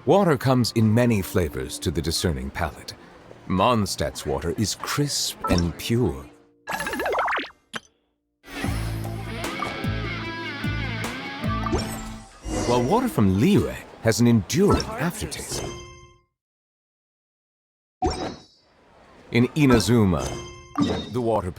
Water comes in many flavors to the discerning palate. Mondstadt's water is crisp and pure. While water from Liyue has an enduring aftertaste. In Inazuma, the water...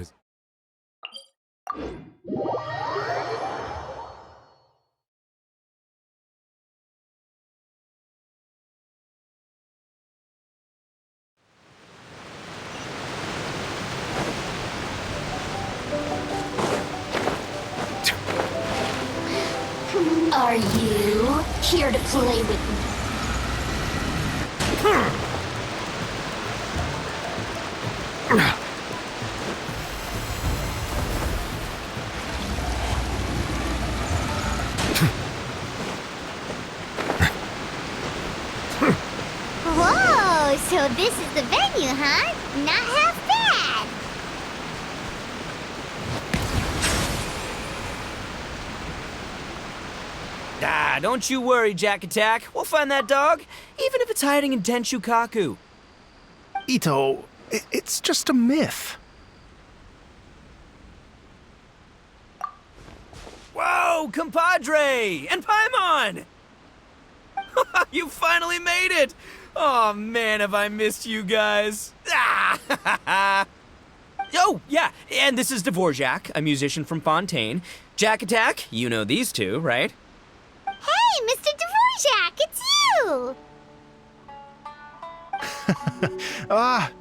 Are you here to play with me? Whoa, so this is the venue, huh? Not half bad. Ah, don't you worry, Jack Attack. We'll find that dog, even if it's hiding in Tenshukaku. Ito, it's just a myth. Whoa, compadre! And Paimon! You finally made it! Oh man, have I missed you guys. Ah! Oh, yeah, and this is Dvorak, a musician from Fontaine. Jack Attack, you know these two, right? Hey, Mr. Dvorak, it's you!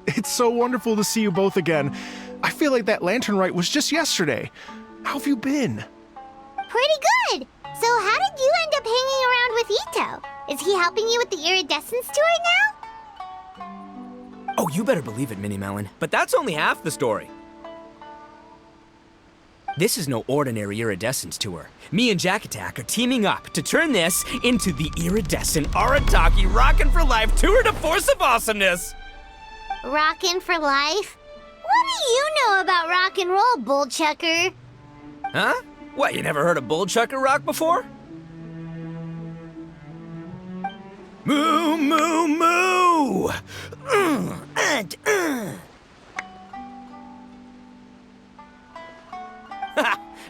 It's so wonderful to see you both again. I feel like that lantern rite was just yesterday. How have you been? Pretty good. So how did you end up hanging around with Ito? Is he helping you with the Iridescent story now? Oh, you better believe it, Minnie Melon. But that's only half the story. This is no ordinary Iridescence tour. Me and Jack Attack are teaming up to turn this into the Iridescent Arataki Rockin' for Life Tour de Force of Awesomeness! Rockin' for life? What do you know about rock and roll, bullchucker? Huh? What, you never heard a bullchucker rock before? Moo, moo, moo!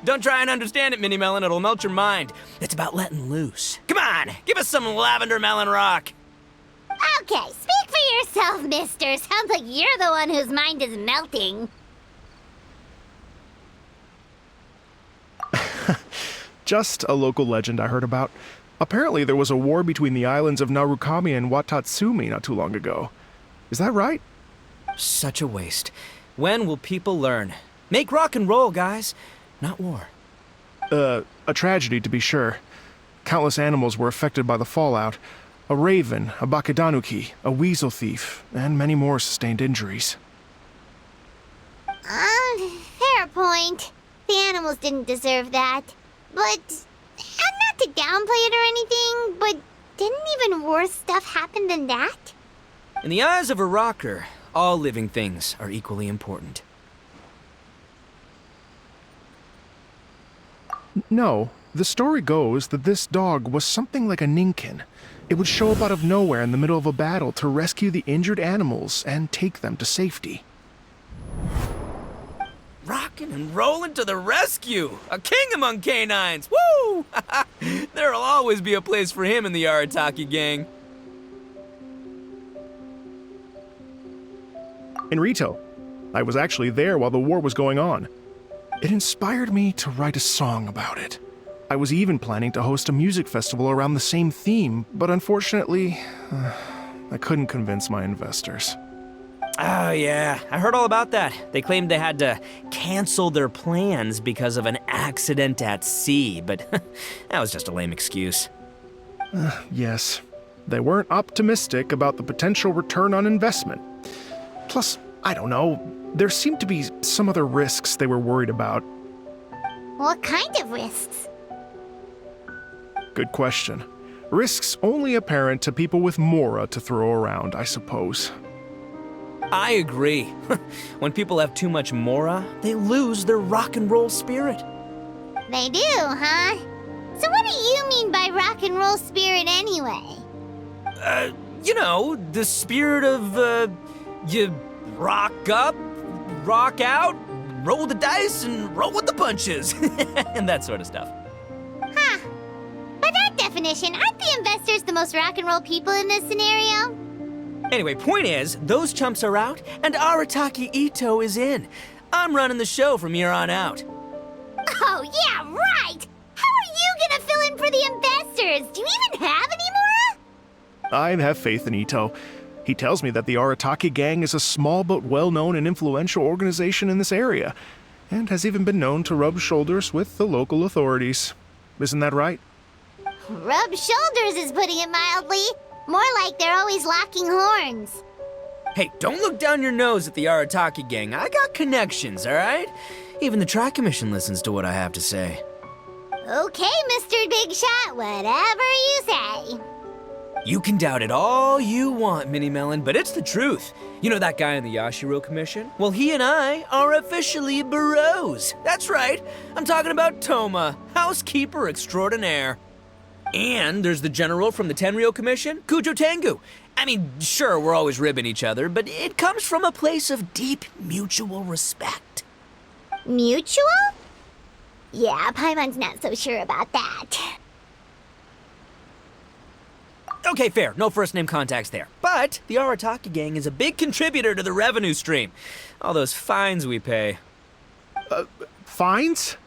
Don't try and understand it, Minnie Melon. It'll melt your mind. It's about letting loose. Come on, give us some lavender melon rock. Okay, speak for yourself, mister. Sounds like you're the one whose mind is melting. Just a local legend I heard about. Apparently there was a war between the islands of Narukami and Watatsumi not too long ago. Is that right? Such a waste. When will people learn? Make rock and roll, guys. Not war. A tragedy to be sure. Countless animals were affected by the fallout. A raven, a bakedanuki, a weasel thief, and many more sustained injuries. Fair point. The animals didn't deserve that. But, not to downplay it or anything, but didn't even worse stuff happen than that? In the eyes of a rocker, all living things are equally important. No, the story goes that this dog was something like a ninkin. It would show up out of nowhere in the middle of a battle to rescue the injured animals and take them to safety. Rockin' and rollin' to the rescue! A king among canines! Woo! There'll always be a place for him in the Arataki gang. In Rito, I was actually there while the war was going on. It inspired me to write a song about it. I was even planning to host a music festival around the same theme, but unfortunately, I couldn't convince my investors. Oh yeah, I heard all about that. They claimed they had to cancel their plans because of an accident at sea, but that was just a lame excuse. Yes, they weren't optimistic about the potential return on investment. Plus, I don't know, there seemed to be some other risks they were worried about. What kind of risks? Good question. Risks only apparent to people with mora to throw around, I suppose. I agree. When people have too much mora, they lose their rock and roll spirit. They do, huh? So what do you mean by rock and roll spirit anyway? You know, the spirit of, you rock up, rock out, roll the dice, and roll with the punches, and that sort of stuff. Huh. By that definition, aren't the investors the most rock and roll people in this scenario? Anyway, point is, those chumps are out, and Arataki Ito is in. I'm running the show from here on out. Oh, yeah, right! How are you gonna fill in for the investors? Do you even have any more? I have faith in Ito. He tells me that the Arataki gang is a small but well-known and influential organization in this area, and has even been known to rub shoulders with the local authorities. Isn't that right? Rub shoulders is putting it mildly. More like they're always locking horns. Hey, don't look down your nose at the Arataki gang. I got connections, all right? Even the Tri-Commission listens to what I have to say. Okay, Mr. Big Shot, whatever you say. You can doubt it all you want, Mini Melon, but it's the truth. You know that guy in the Yashiro Commission? Well, he and I are officially bros. That's right. I'm talking about Toma, housekeeper extraordinaire. And there's the general from the Tenryo Commission, Kujo Tengu. I mean, sure, we're always ribbing each other, but it comes from a place of deep mutual respect. Mutual? Yeah, Paimon's not so sure about that. Okay, fair. No first-name contacts there. But the Arataki gang is a big contributor to the revenue stream. All those fines we pay. Fines?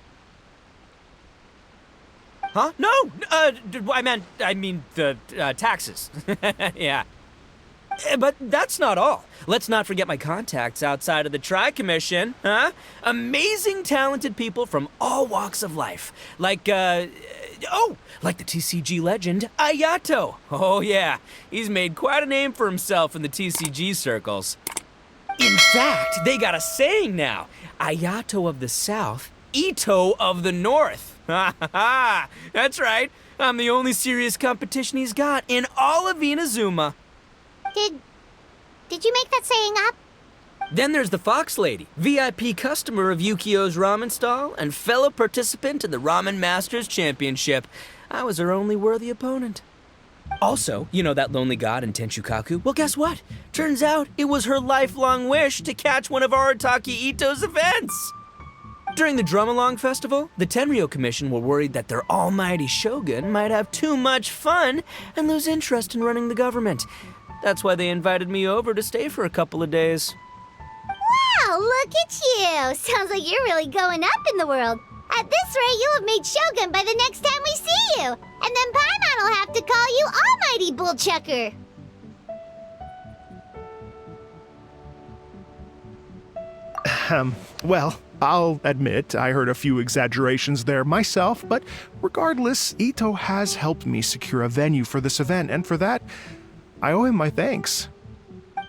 Huh? No! I mean the taxes. Yeah. But that's not all. Let's not forget my contacts outside of the Tri-Commission, huh? Amazing, talented people from all walks of life. Like the TCG legend, Ayato. Oh yeah, he's made quite a name for himself in the TCG circles. In fact, they got a saying now. Ayato of the South, Ito of the North. Ha ha ha! That's right. I'm the only serious competition he's got in all of Inazuma. Did you make that saying up? Then there's the Fox Lady, VIP customer of Yukio's ramen stall and fellow participant in the Ramen Masters Championship. I was her only worthy opponent. Also, you know that lonely god in Tenchukaku? Well, guess what? Turns out it was her lifelong wish to catch one of Arataki Ito's events. During the Drum-Along Festival, the Tenryo Commission were worried that their almighty shogun might have too much fun and lose interest in running the government. That's why they invited me over to stay for a couple of days. Wow, look at you! Sounds like you're really going up in the world. At this rate, you'll have made Shogun by the next time we see you. And then Paimon will have to call you Almighty Bullchucker. Well, I'll admit I heard a few exaggerations there myself, but regardless, Ito has helped me secure a venue for this event, and for that, I owe him my thanks.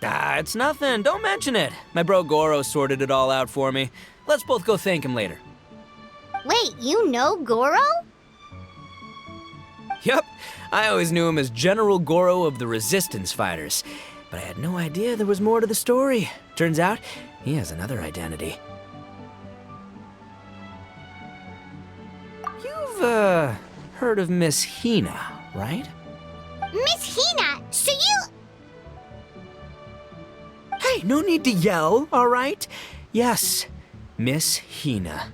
Ah, it's nothing. Don't mention it. My bro Goro sorted it all out for me. Let's both go thank him later. Wait, you know Goro? Yep, I always knew him as General Goro of the Resistance Fighters, but I had no idea there was more to the story. Turns out, he has another identity. You've, heard of Miss Hina, right? Miss Hina, so you... Hey, no need to yell, all right? Yes, Miss Hina.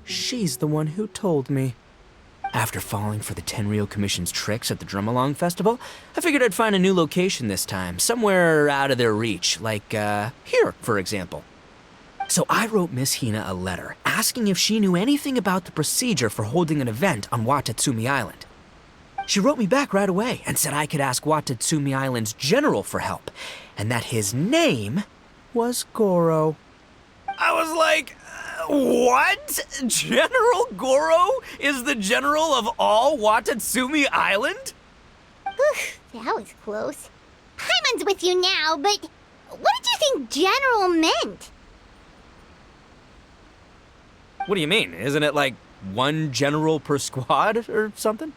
She's the one who told me. After falling for the Tenryo Commission's tricks at the Drum-Along Festival, I figured I'd find a new location this time, somewhere out of their reach, like, here, for example. So I wrote Miss Hina a letter, asking if she knew anything about the procedure for holding an event on Watatsumi Island. She wrote me back right away and said I could ask Watatsumi Island's general for help, and that his name was Goro. I was like, what? General Goro is the general of all Watatsumi Island? That was close. Paimon's with you now, but what did you think general meant? What do you mean? Isn't it like one general per squad or something?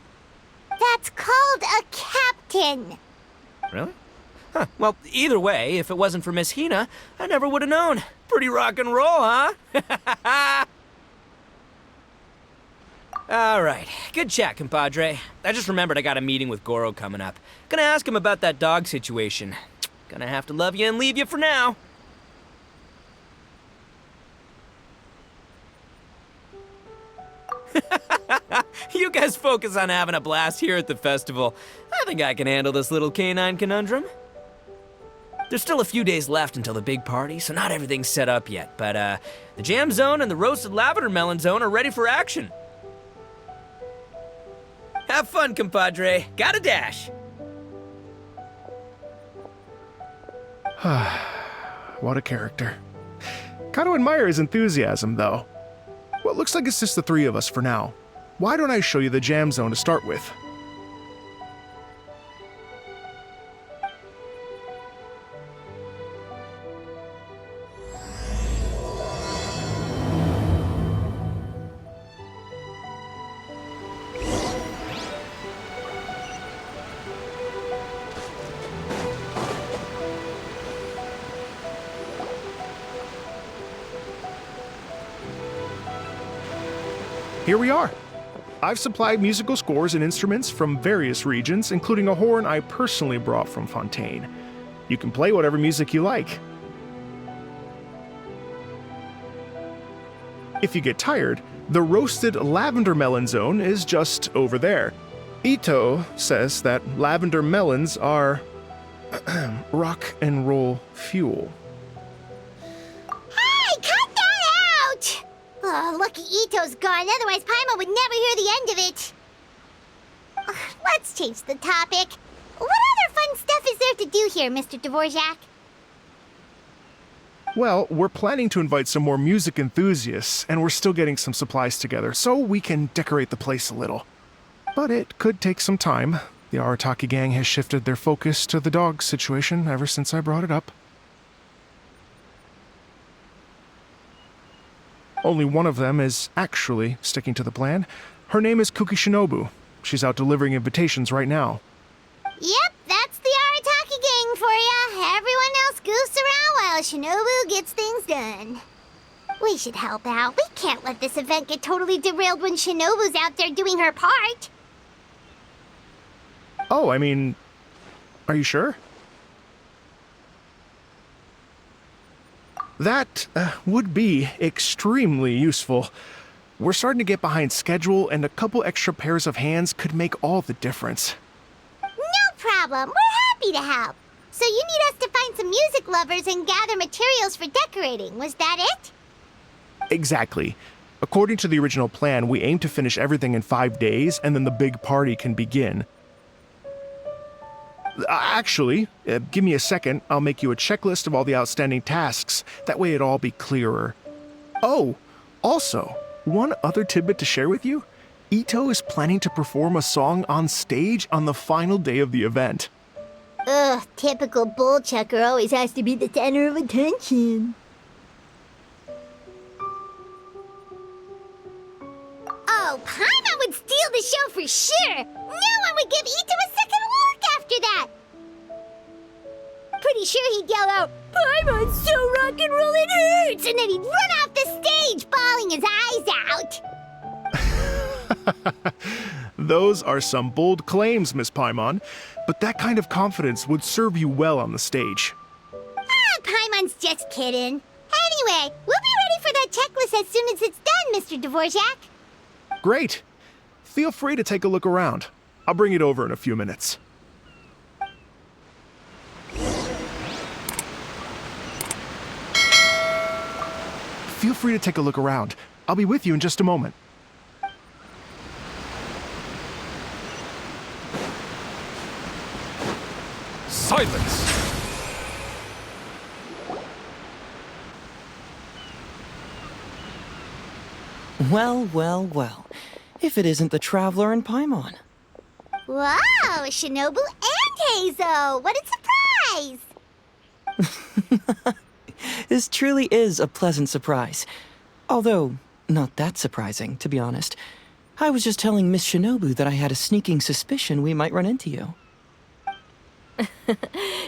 That's called a captain. Really? Huh. Well, either way, if it wasn't for Miss Hina, I never would have known. Pretty rock and roll, huh? Alright, good chat, compadre. I just remembered I got a meeting with Goro coming up. Gonna ask him about that dog situation. Gonna have to love you and leave you for now. You guys focus on having a blast here at the festival. I think I can handle this little canine conundrum. There's still a few days left until the big party, so not everything's set up yet, but the jam zone and the roasted lavender melon zone are ready for action. Have fun, compadre. Gotta dash. What a character. Kind of admire his enthusiasm, though. Well, it looks like it's just the three of us for now. Why don't I show you the jam zone to start with? Here we are. I've supplied musical scores and instruments from various regions, including a horn I personally brought from Fontaine. You can play whatever music you like. If you get tired, the roasted lavender melon zone is just over there. Ito says that lavender melons are rock and roll fuel. Oh, lucky Ito's gone, otherwise Paimon would never hear the end of it. Let's change the topic. What other fun stuff is there to do here, Mr. Dvorak? Well, we're planning to invite some more music enthusiasts, and we're still getting some supplies together, so we can decorate the place a little. But it could take some time. The Arataki gang has shifted their focus to the dog situation ever since I brought it up. Only one of them is actually sticking to the plan. Her name is Kuki Shinobu. She's out delivering invitations right now. Yep, that's the Arataki gang for ya. Everyone else goofs around while Shinobu gets things done. We should help out. We can't let this event get totally derailed when Shinobu's out there doing her part. Oh, I mean, are you sure? That would be extremely useful. We're starting to get behind schedule, and a couple extra pairs of hands could make all the difference. No problem. We're happy to help. So you need us to find some music lovers and gather materials for decorating. Was that it? Exactly. According to the original plan, we aim to finish everything in 5 days, and then the big party can begin. Actually, give me a second. I'll make you a checklist of all the outstanding tasks. That way it'll all be clearer. Oh, also, one other tidbit to share with you. Ito is planning to perform a song on stage on the final day of the event. Ugh, typical bull chucker always has to be the center of attention. Oh, Paimon would steal the show for sure. No one would give Ito a second look after that. Pretty sure he'd yell out, "Paimon's so rock and roll it hurts!" And then he'd run off the stage, bawling his eyes out. Those are some bold claims, Miss Paimon, but that kind of confidence would serve you well on the stage. Paimon's just kidding. Anyway, we'll be ready for that checklist as soon as it's done, Mr. Dvorak. Great. Feel free to take a look around. I'll bring it over in a few minutes. Feel free to take a look around. I'll be with you in just a moment. Silence! Well, well, well. If it isn't the Traveler and Paimon. Wow, Shinobu and Heizo! What a surprise! This truly is a pleasant surprise. Although, not that surprising, to be honest. I was just telling Miss Shinobu that I had a sneaking suspicion we might run into you.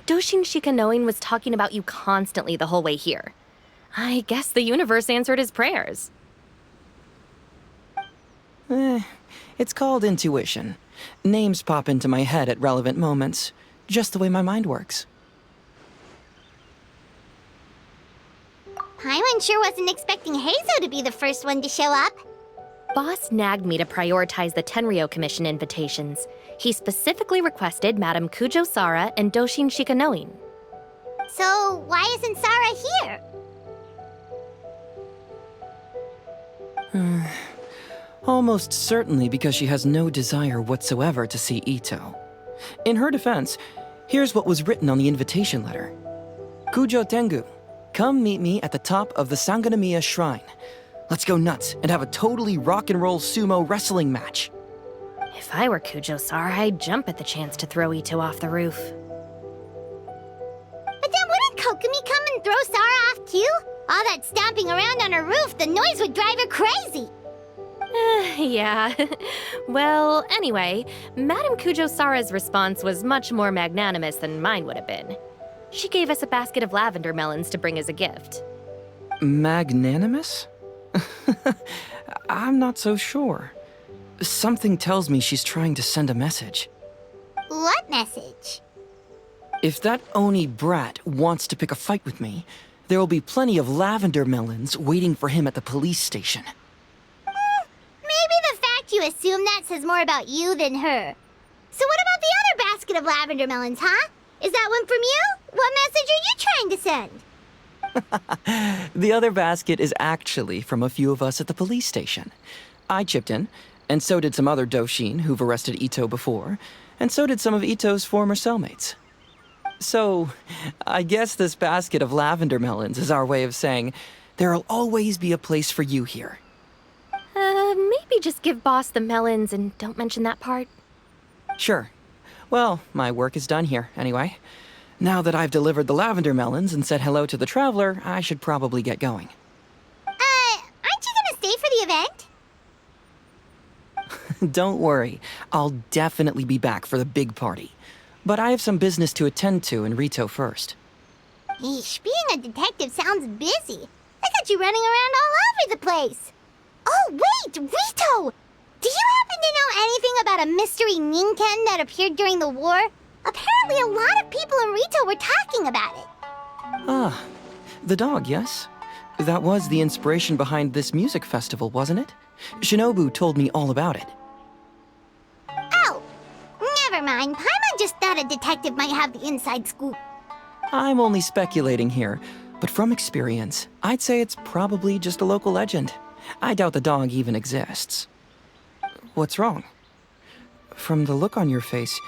Doshin Shikanoin was talking about you constantly the whole way here. I guess the universe answered his prayers. It's called intuition. Names pop into my head at relevant moments, just the way my mind works. Paimon sure wasn't expecting Heizo to be the first one to show up. Boss nagged me to prioritize the Tenryou Commission invitations. He specifically requested Madame Kujo Sara and Doshin Shikanoin. So, why isn't Sara here? Almost certainly because she has no desire whatsoever to see Ito. In her defense, here's what was written on the invitation letter. Kujo Tengu, come meet me at the top of the Sanganamiya Shrine. Let's go nuts and have a totally rock and roll sumo wrestling match. If I were Kujo Sara, I'd jump at the chance to throw Ito off the roof. But then wouldn't Kokumi come and throw Sara off too? All that stomping around on her roof, the noise would drive her crazy. Yeah. Well, anyway, Madame Kujo Sara's response was much more magnanimous than mine would have been. She gave us a basket of lavender melons to bring as a gift. Magnanimous? I'm not so sure. Something tells me she's trying to send a message. What message? If that Oni brat wants to pick a fight with me, there will be plenty of lavender melons waiting for him at the police station. Maybe the fact you assume that says more about you than her. So what about the other basket of lavender melons, huh? Is that one from you? What message are you trying to send? The other basket is actually from a few of us at the police station. I chipped in, and so did some other Doshin who've arrested Ito before, and so did some of Ito's former cellmates. So, I guess this basket of lavender melons is our way of saying, there'll always be a place for you here. Maybe just give Boss the melons and don't mention that part. Sure. Well, my work is done here, anyway. Now that I've delivered the lavender melons and said hello to the traveler, I should probably get going. Aren't you gonna stay for the event? Don't worry, I'll definitely be back for the big party. But I have some business to attend to in Rito first. Eesh, being a detective sounds busy. I got you running around all over the place. Oh, wait, Rito! Do you happen to know anything about a mystery Ninken that appeared during the war? Apparently a lot of people in Rito were talking about it. Ah, the dog, yes? That was the inspiration behind this music festival, wasn't it? Shinobu told me all about it. Oh, never mind. Paimon just thought a detective might have the inside scoop. I'm only speculating here, but from experience, I'd say it's probably just a local legend. I doubt the dog even exists. What's wrong? From the look on your face,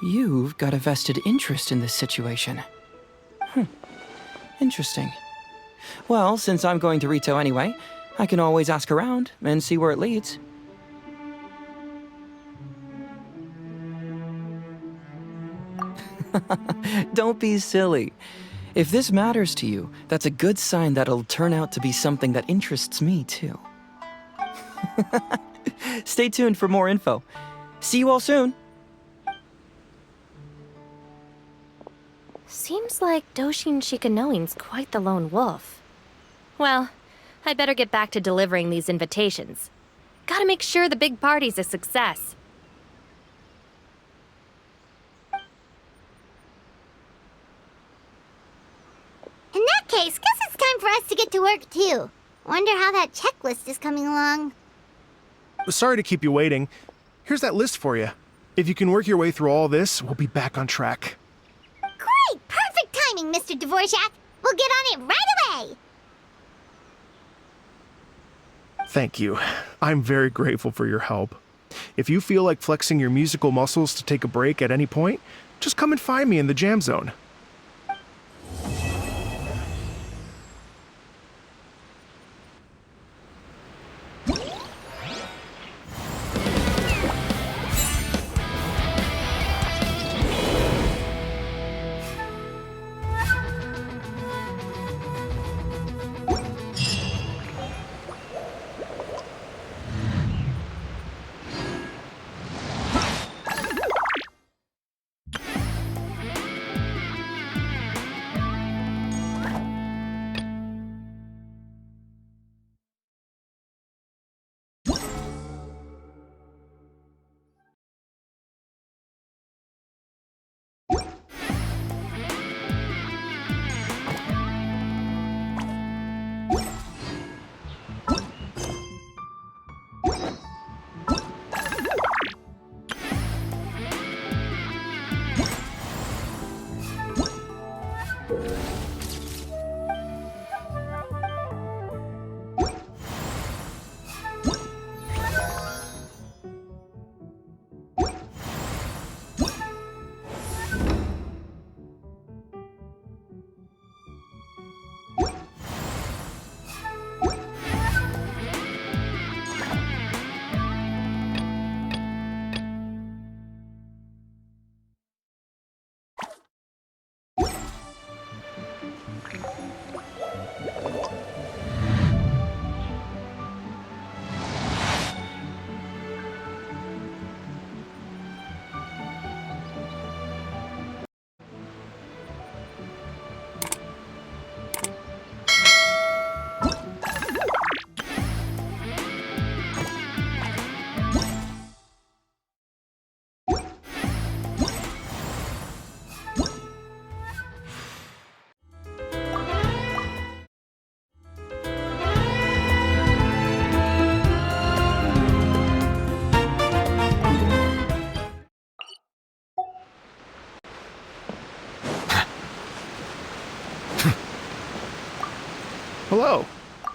you've got a vested interest in this situation. Interesting. Well, since I'm going to Rito anyway, I can always ask around and see where it leads. Don't be silly. If this matters to you, that's a good sign that it'll turn out to be something that interests me, too. Stay tuned for more info. See you all soon. Seems like Doshin Shikanoin's quite the lone wolf. Well, I'd better get back to delivering these invitations. Gotta make sure the big party's a success. In that case, guess it's time for us to get to work too. Wonder how that checklist is coming along. Sorry to keep you waiting. Here's that list for you. If you can work your way through all this, we'll be back on track. Great! Perfect timing, Mr. Dvorak! We'll get on it right away! Thank you. I'm very grateful for your help. If you feel like flexing your musical muscles to take a break at any point, just come and find me in the jam zone.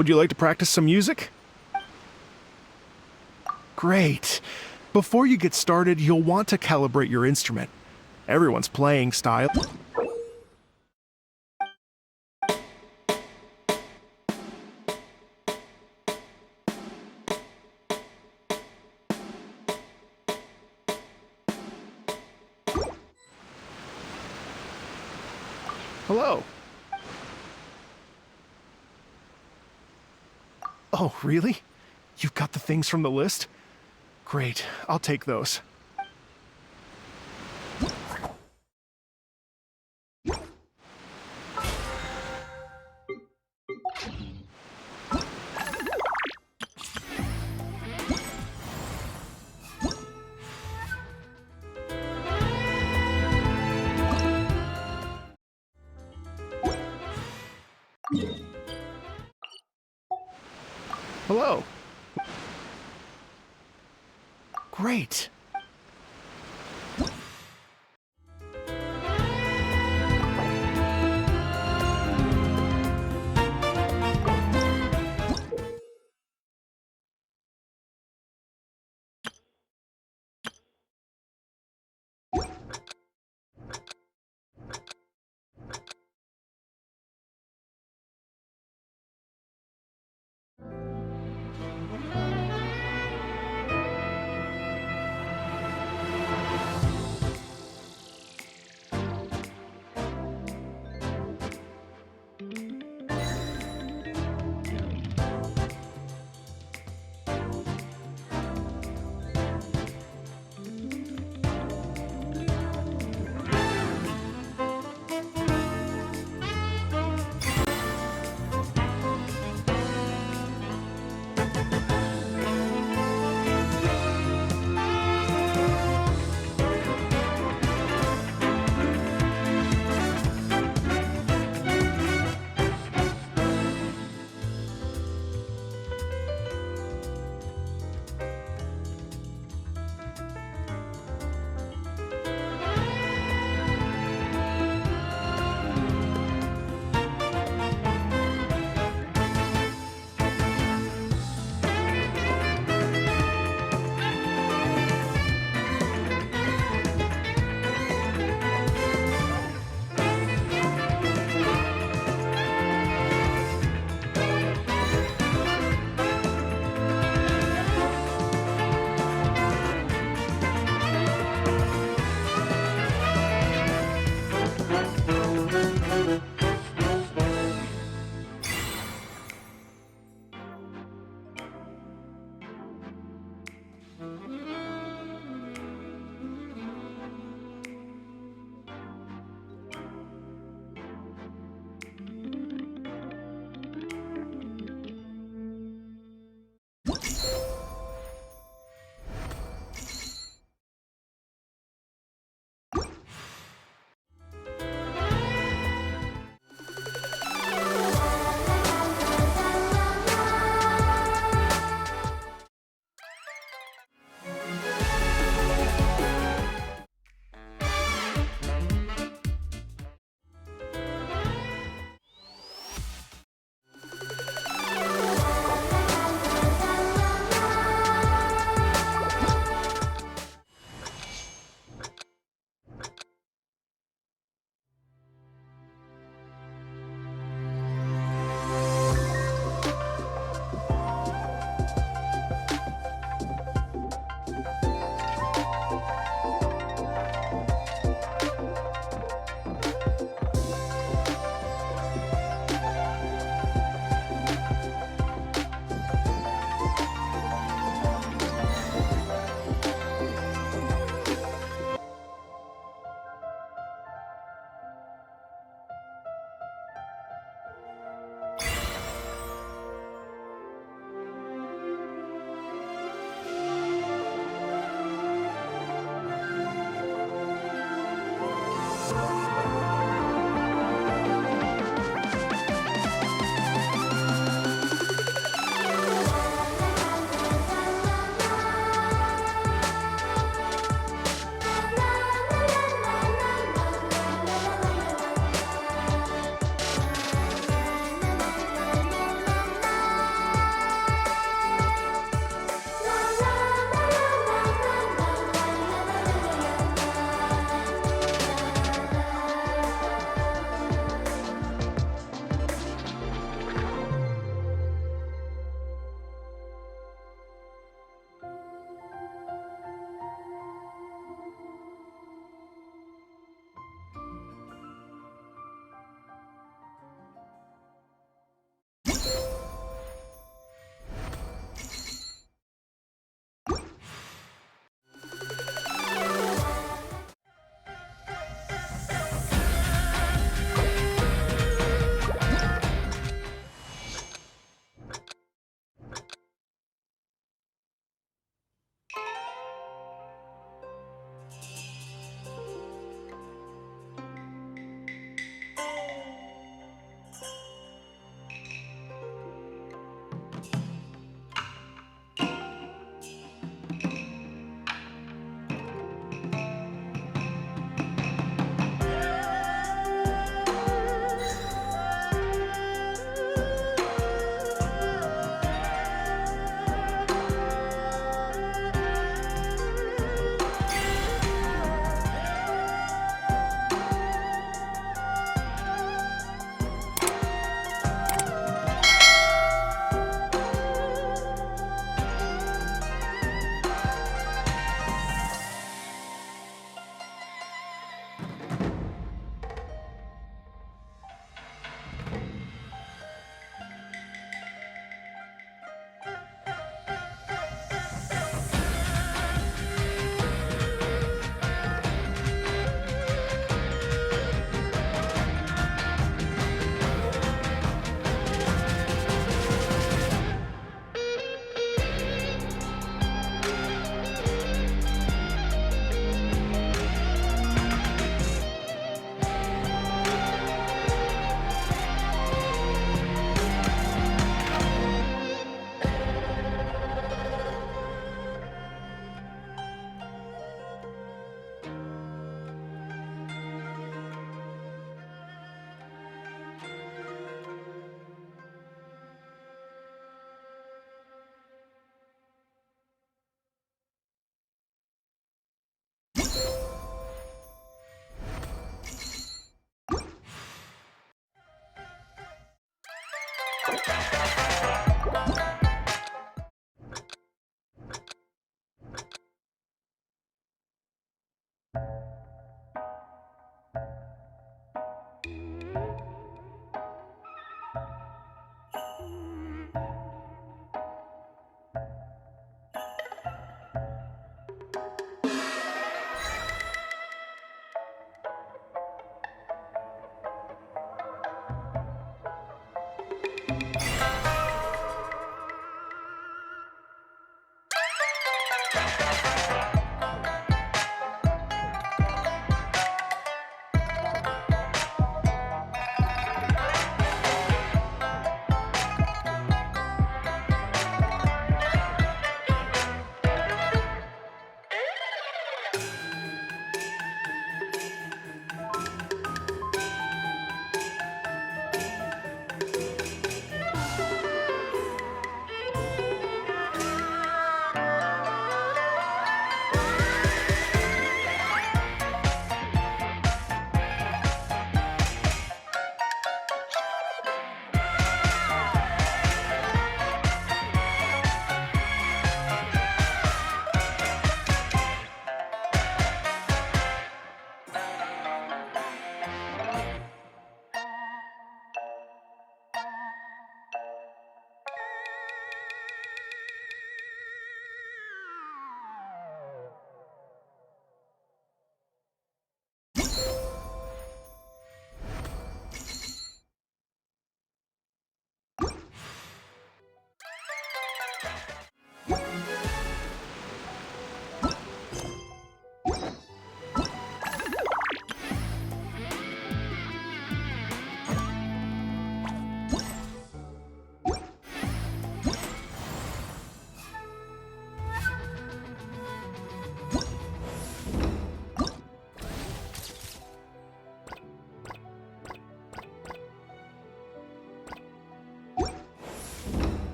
Would you like to practice some music? Great. Before you get started, you'll want to calibrate your instrument. Everyone's playing style. Hello. Oh, really? You've got the things from the list? Great, I'll take those. Hello. Great.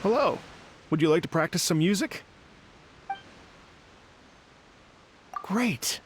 Hello. Would you like to practice some music? Great.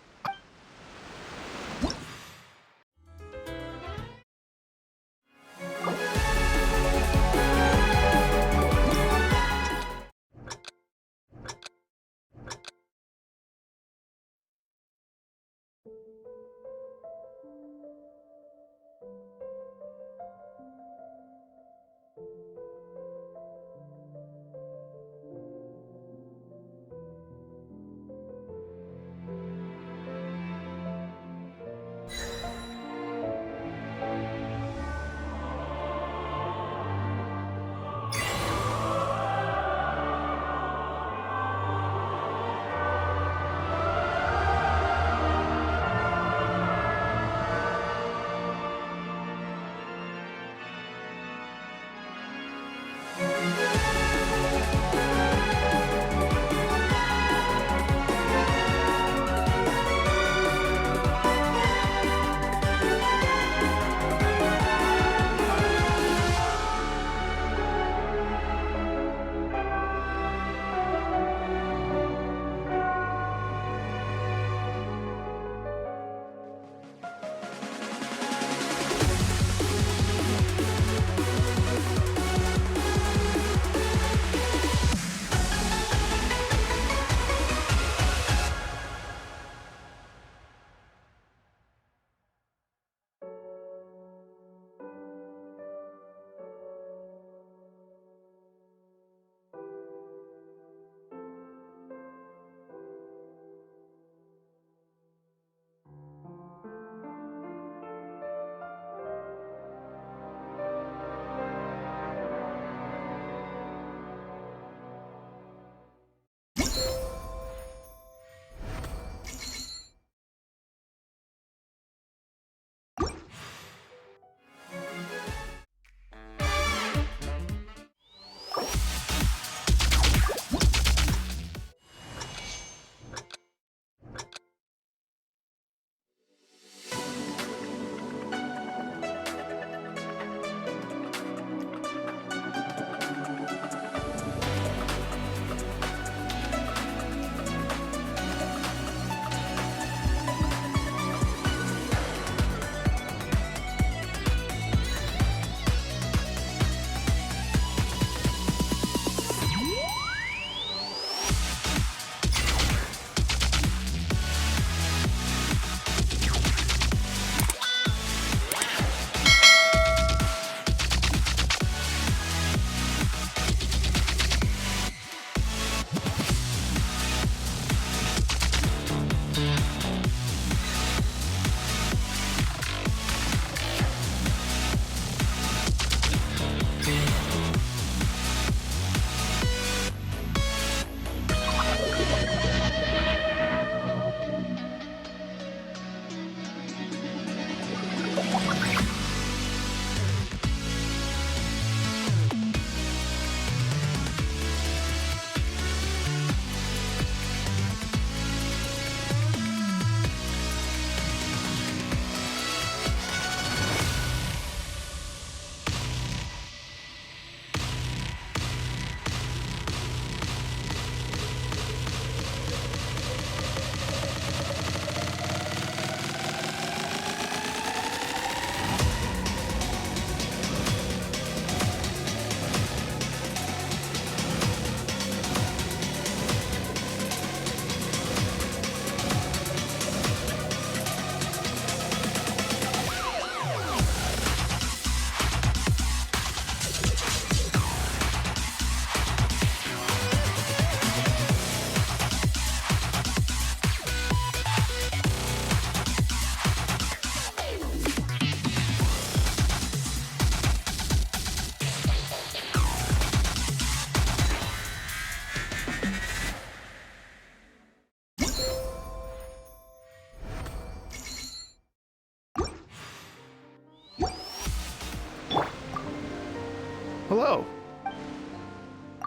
Hello.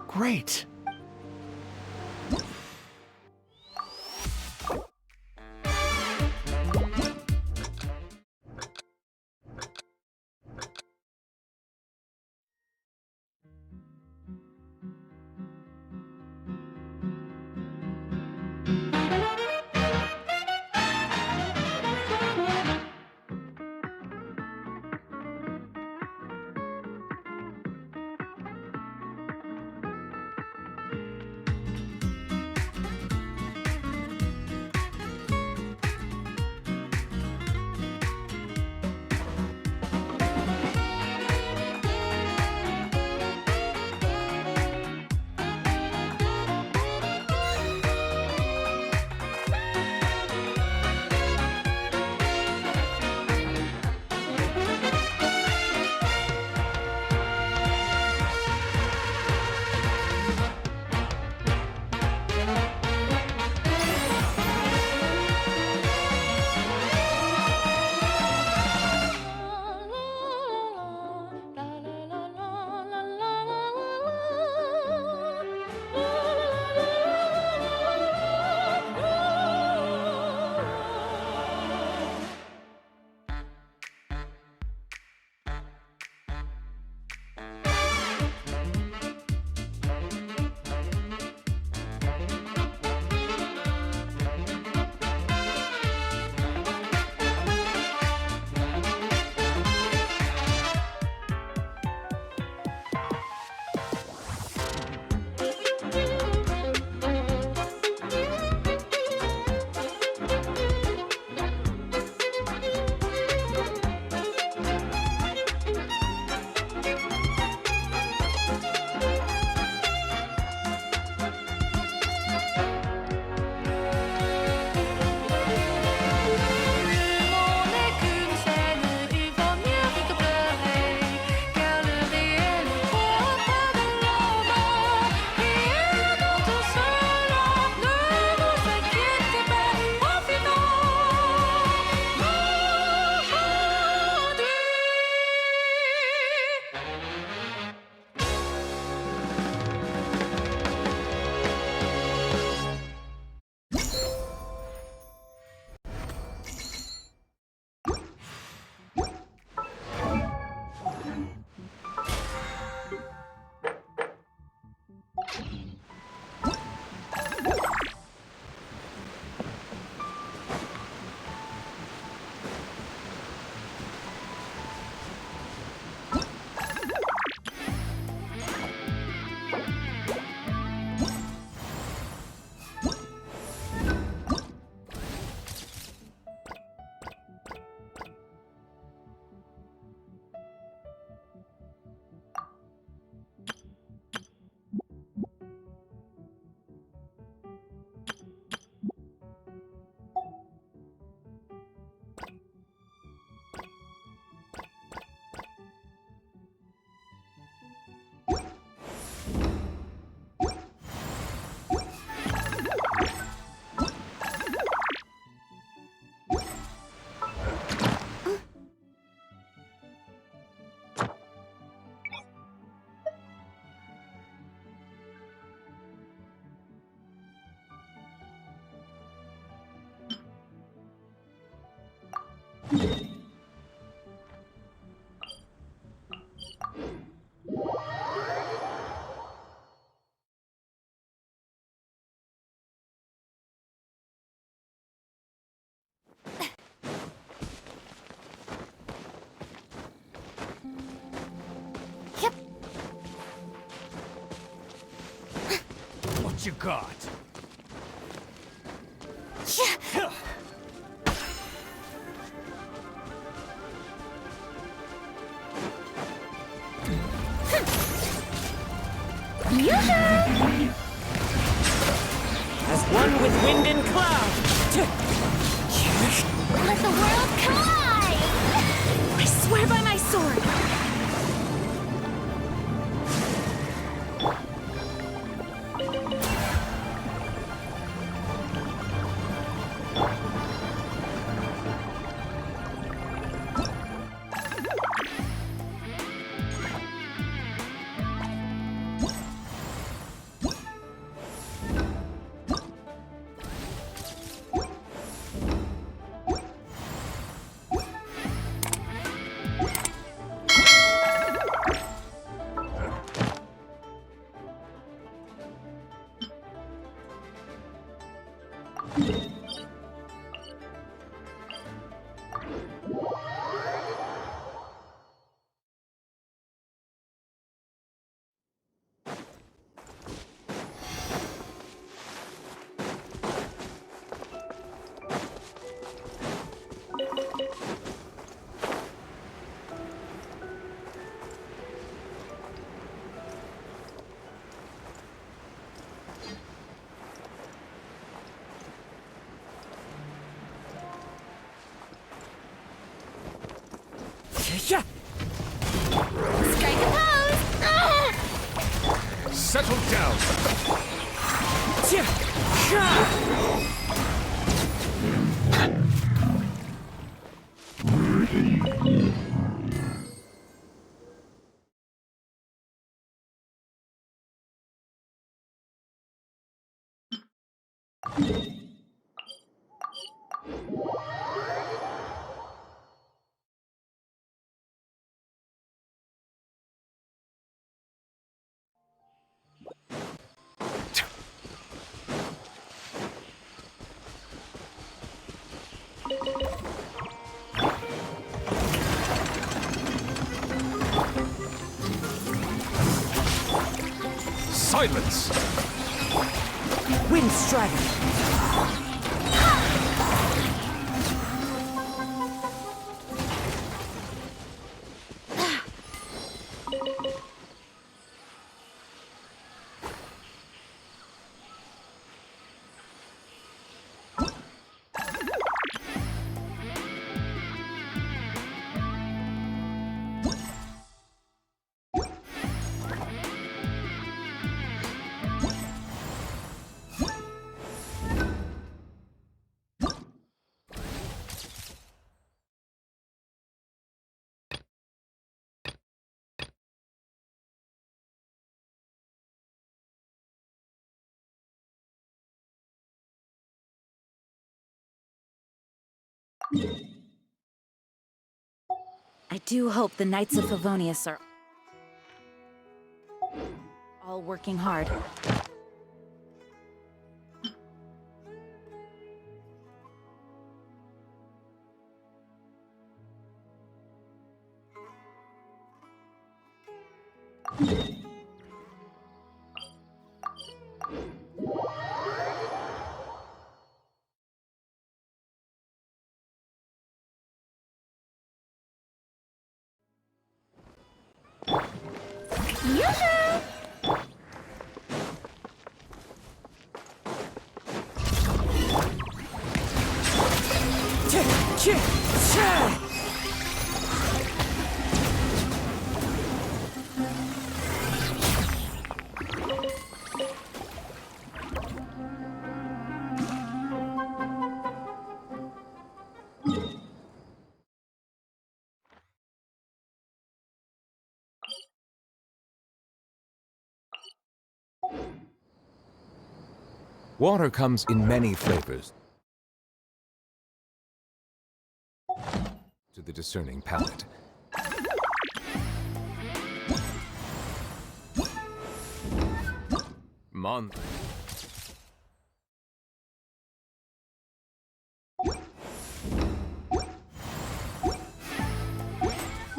Great. What you got? As one with wind and cloud. Let the world collide! I swear by my sword! Yeah. Strike a pose! Ah! Settle down! Silence! Wind Strider. I do hope the Knights of Favonius are all working hard. Water comes in many flavors to the discerning palate.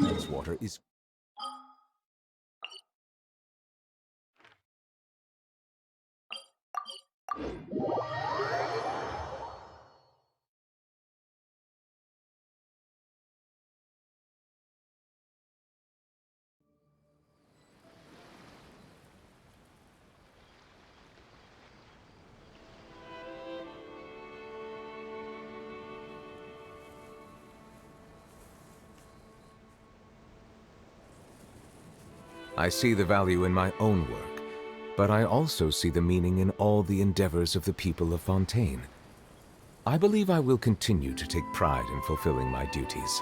This water is I see the value in my own work, but I also see the meaning in all the endeavors of the people of Fontaine. I believe I will continue to take pride in fulfilling my duties.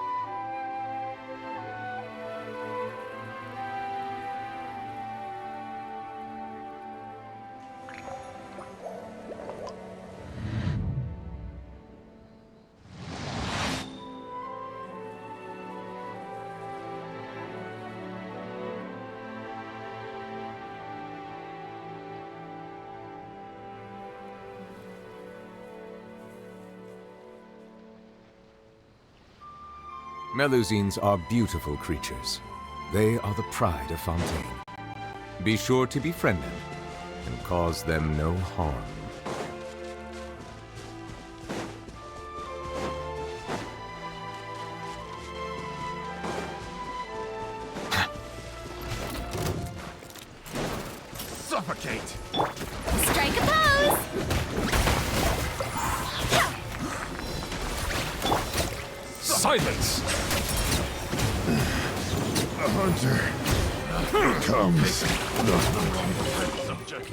Melusines are beautiful creatures. They are the pride of Fontaine. Be sure to befriend them and cause them no harm. Suffocate! Strike a pose! Silence! A hunter becomes subject.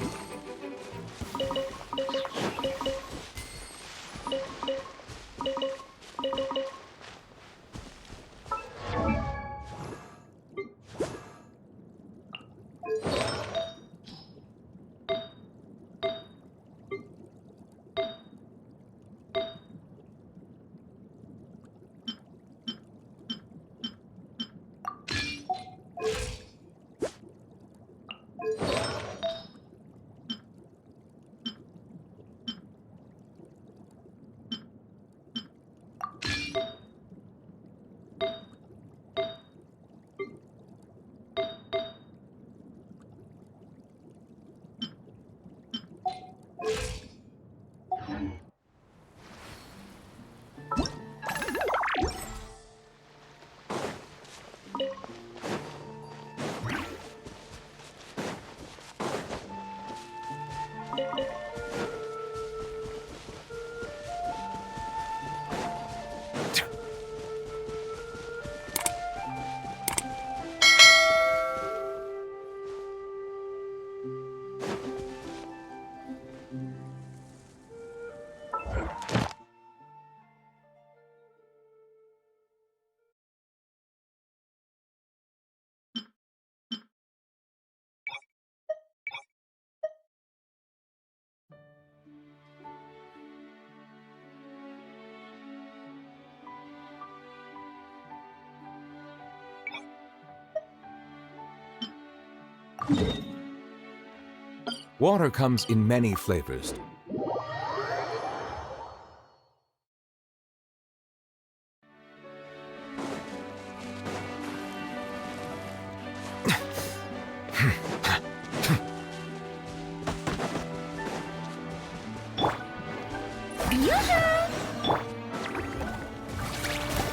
Water comes in many flavors.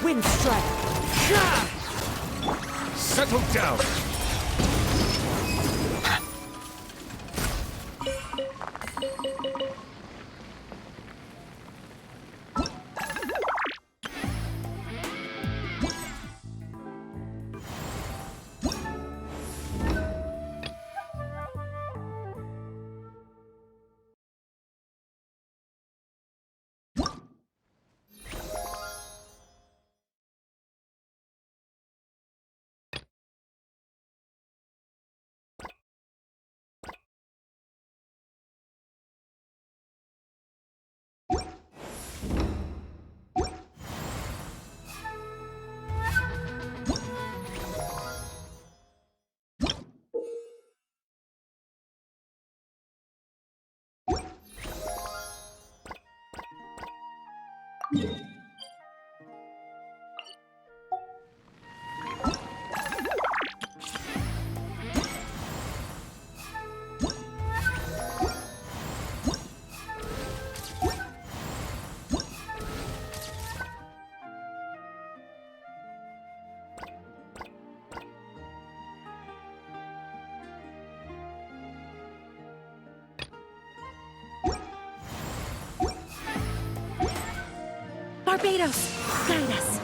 Wind strike. Settle down! Barbados, guide us.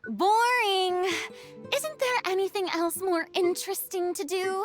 Boring. Isn't there anything else more interesting to do?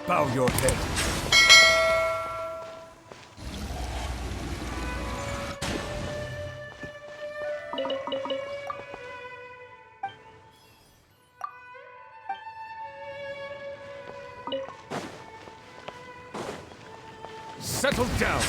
Bow your head. Settle down.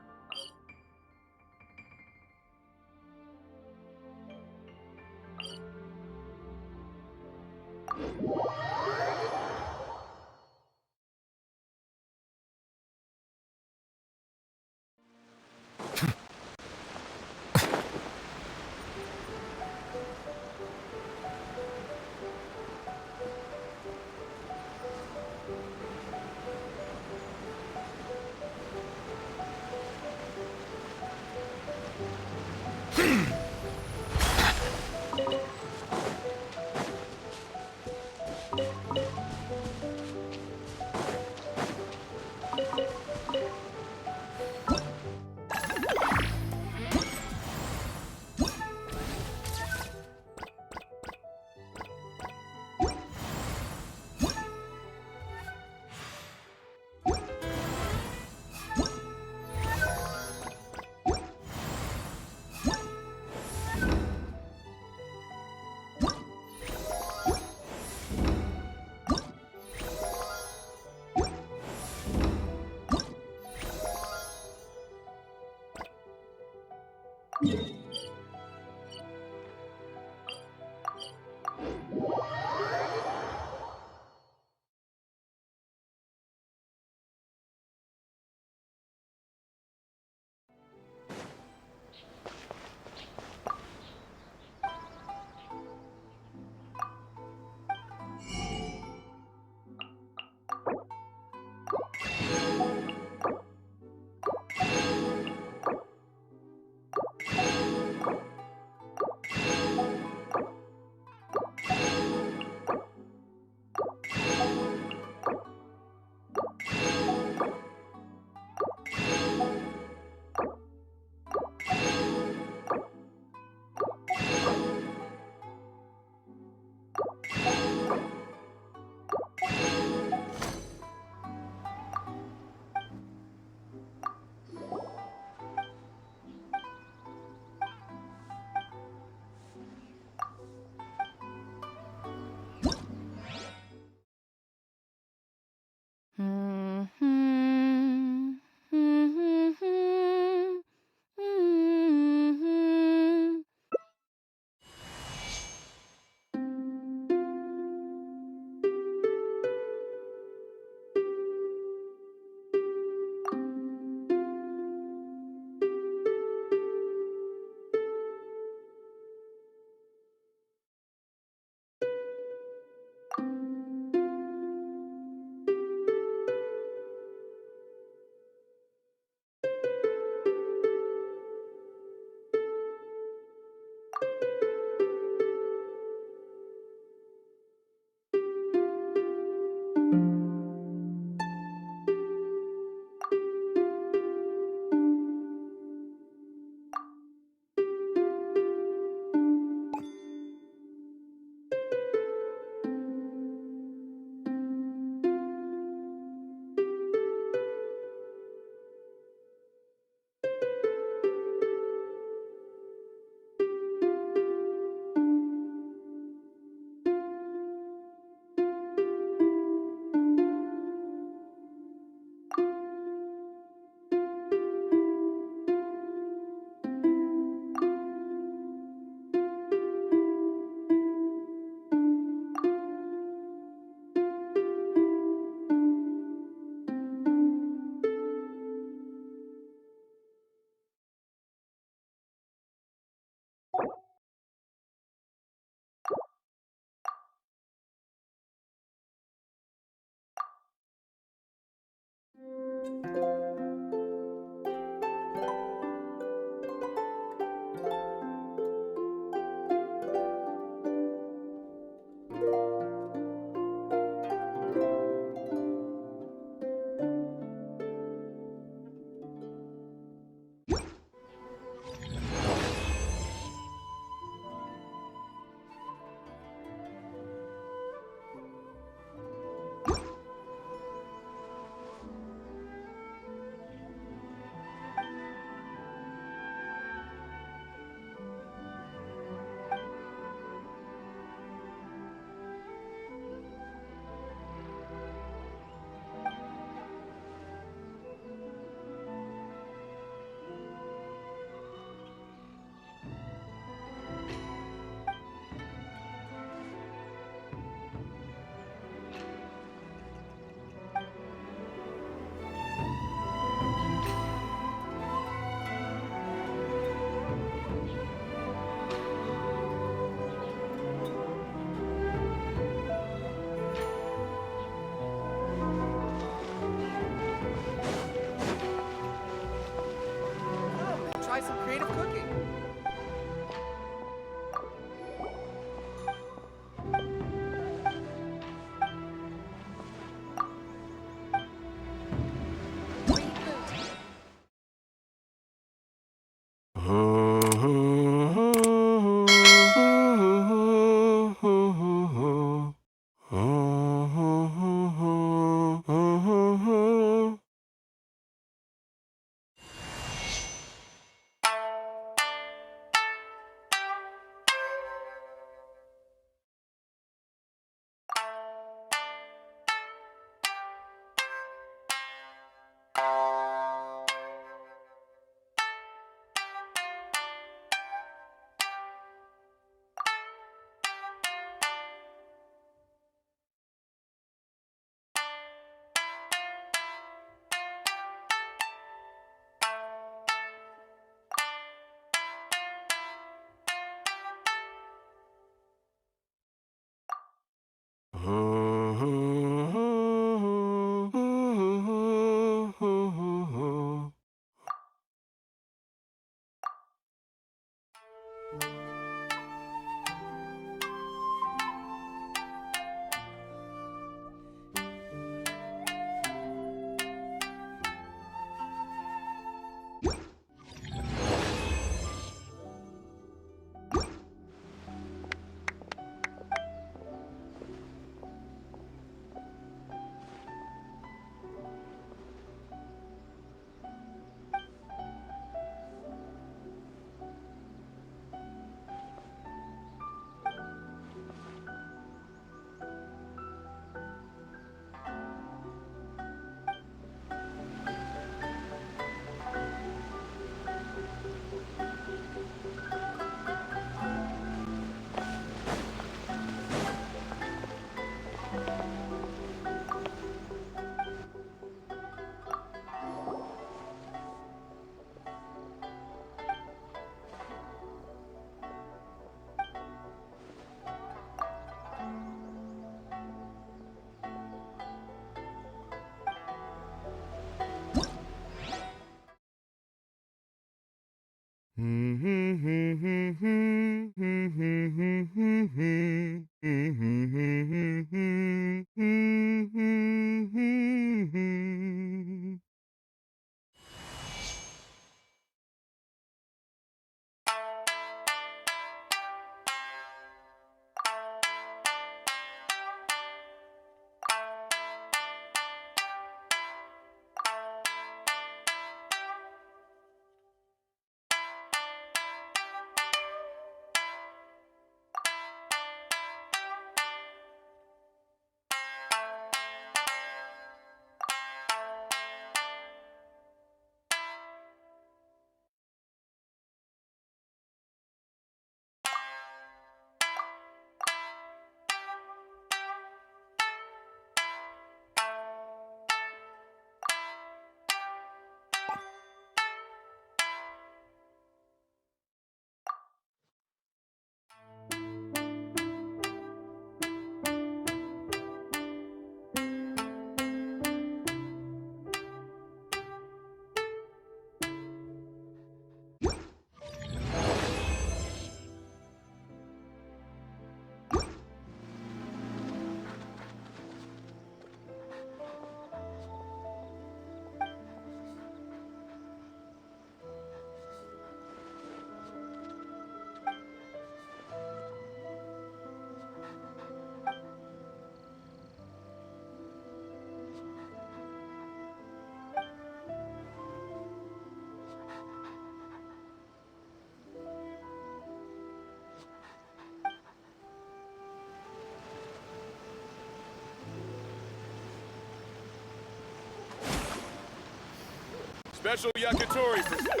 Special yakitori for...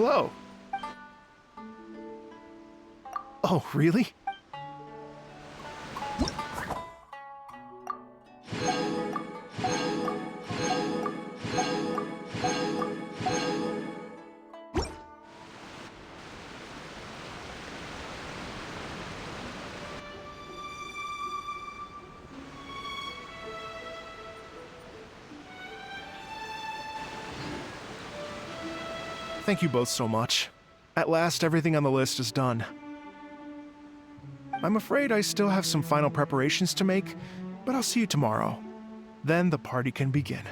Hello. Oh, really? Thank you both so much. At last, everything on the list is done. I'm afraid I still have some final preparations to make, but I'll see you tomorrow. Then the party can begin.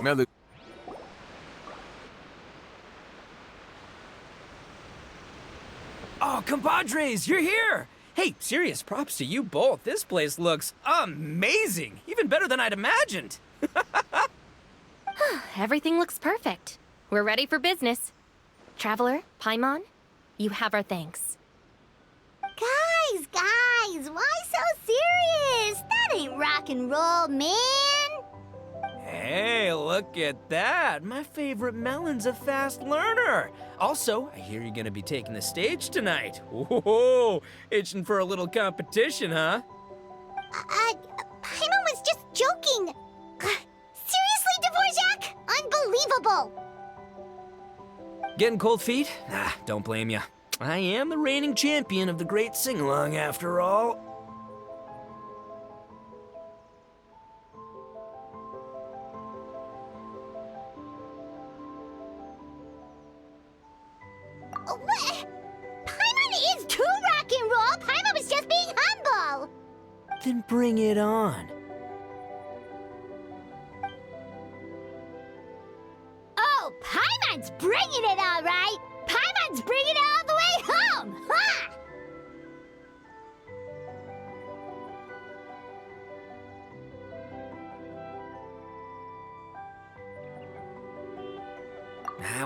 Melu. Oh, compadres, you're here! Hey, serious props to you both. This place looks amazing. Even better than I'd imagined. Everything looks perfect. We're ready for business. Traveler, Paimon, you have our thanks. Guys, why so serious? That ain't rock and roll, man. Hey, look at that. My favorite melon's a fast learner. Also, I hear you're gonna be taking the stage tonight. Whoa, itching for a little competition, huh? Paimon was just joking. Seriously, Dvorak? Unbelievable. Getting cold feet? Ah, don't blame ya. I am the reigning champion of the great sing-along after all. What? Paimon is too rock and roll. Paimon was just being humble. Then bring it on. Oh, Paimon's bringing it all right. Paimon's bringing it all the way home. Ha!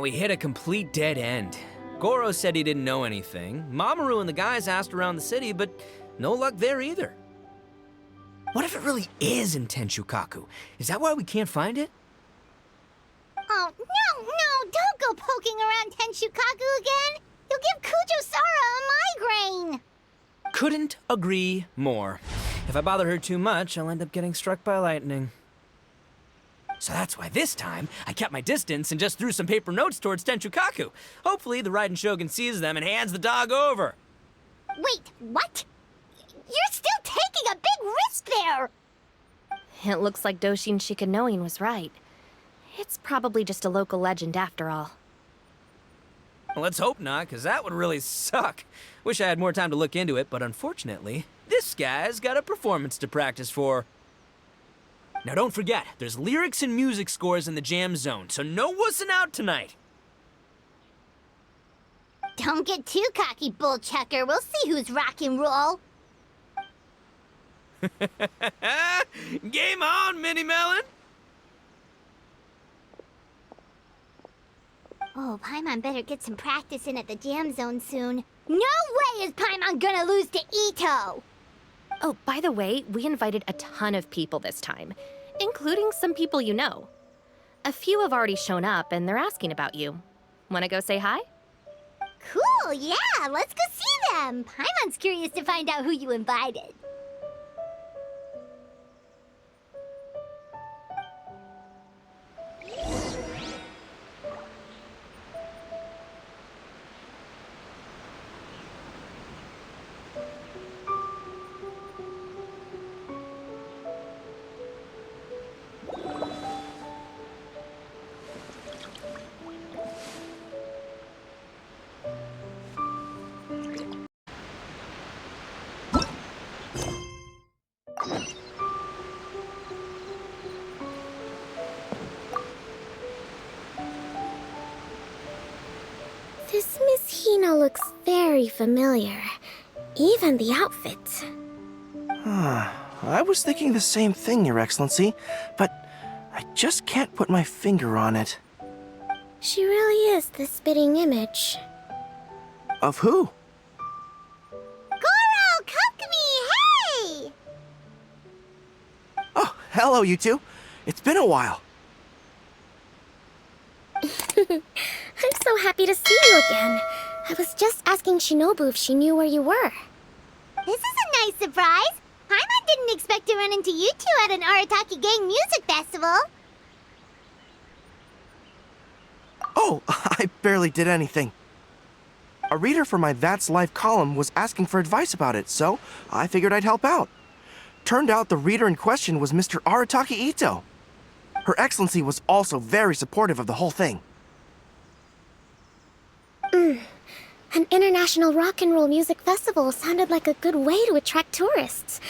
We hit a complete dead end. Goro said he didn't know anything. Mamoru and the guys asked around the city, but no luck there either. What if it really is in Tenshukaku? Is that why we can't find it? Oh, no, don't go poking around Tenshukaku again. You'll give Kujo-Sara a migraine. Couldn't agree more. If I bother her too much, I'll end up getting struck by lightning. So that's why this time, I kept my distance and just threw some paper notes towards Tenshukaku. Hopefully, the Raiden Shogun sees them and hands the dog over. Wait, what? You're still taking a big risk there. It looks like Doshin Shikanoin was right. It's probably just a local legend after all. Well, let's hope not, because that would really suck. Wish I had more time to look into it, but unfortunately, this guy's got a performance to practice for. Now don't forget, there's lyrics and music scores in the jam zone, so no wussing out tonight. Don't get too cocky, bullchucker. We'll see who's rock and roll. Game on, Mini Melon! Oh, Paimon better get some practice in at the jam zone soon. No way is Paimon gonna lose to Ito! Oh, by the way, we invited a ton of people this time, including some people you know. A few have already shown up, and they're asking about you. Wanna go say hi? Cool, yeah, let's go see them. Paimon's curious to find out who you invited. very familiar. Even the outfit. I was thinking the same thing, Your Excellency, but I just can't put my finger on it. She really is the spitting image. Of who? Goro, Kokumi, hey! Oh, hello, you two. It's been a while. I'm so happy to see you again. I was just asking Shinobu if she knew where you were. This is a nice surprise. Paimon didn't expect to run into you two at an Arataki gang music festival. Oh, I barely did anything. A reader for my That's Life column was asking for advice about it, so I figured I'd help out. Turned out the reader in question was Mr. Arataki Ito. Her Excellency was also very supportive of the whole thing. An international rock and roll music festival sounded like a good way to attract tourists.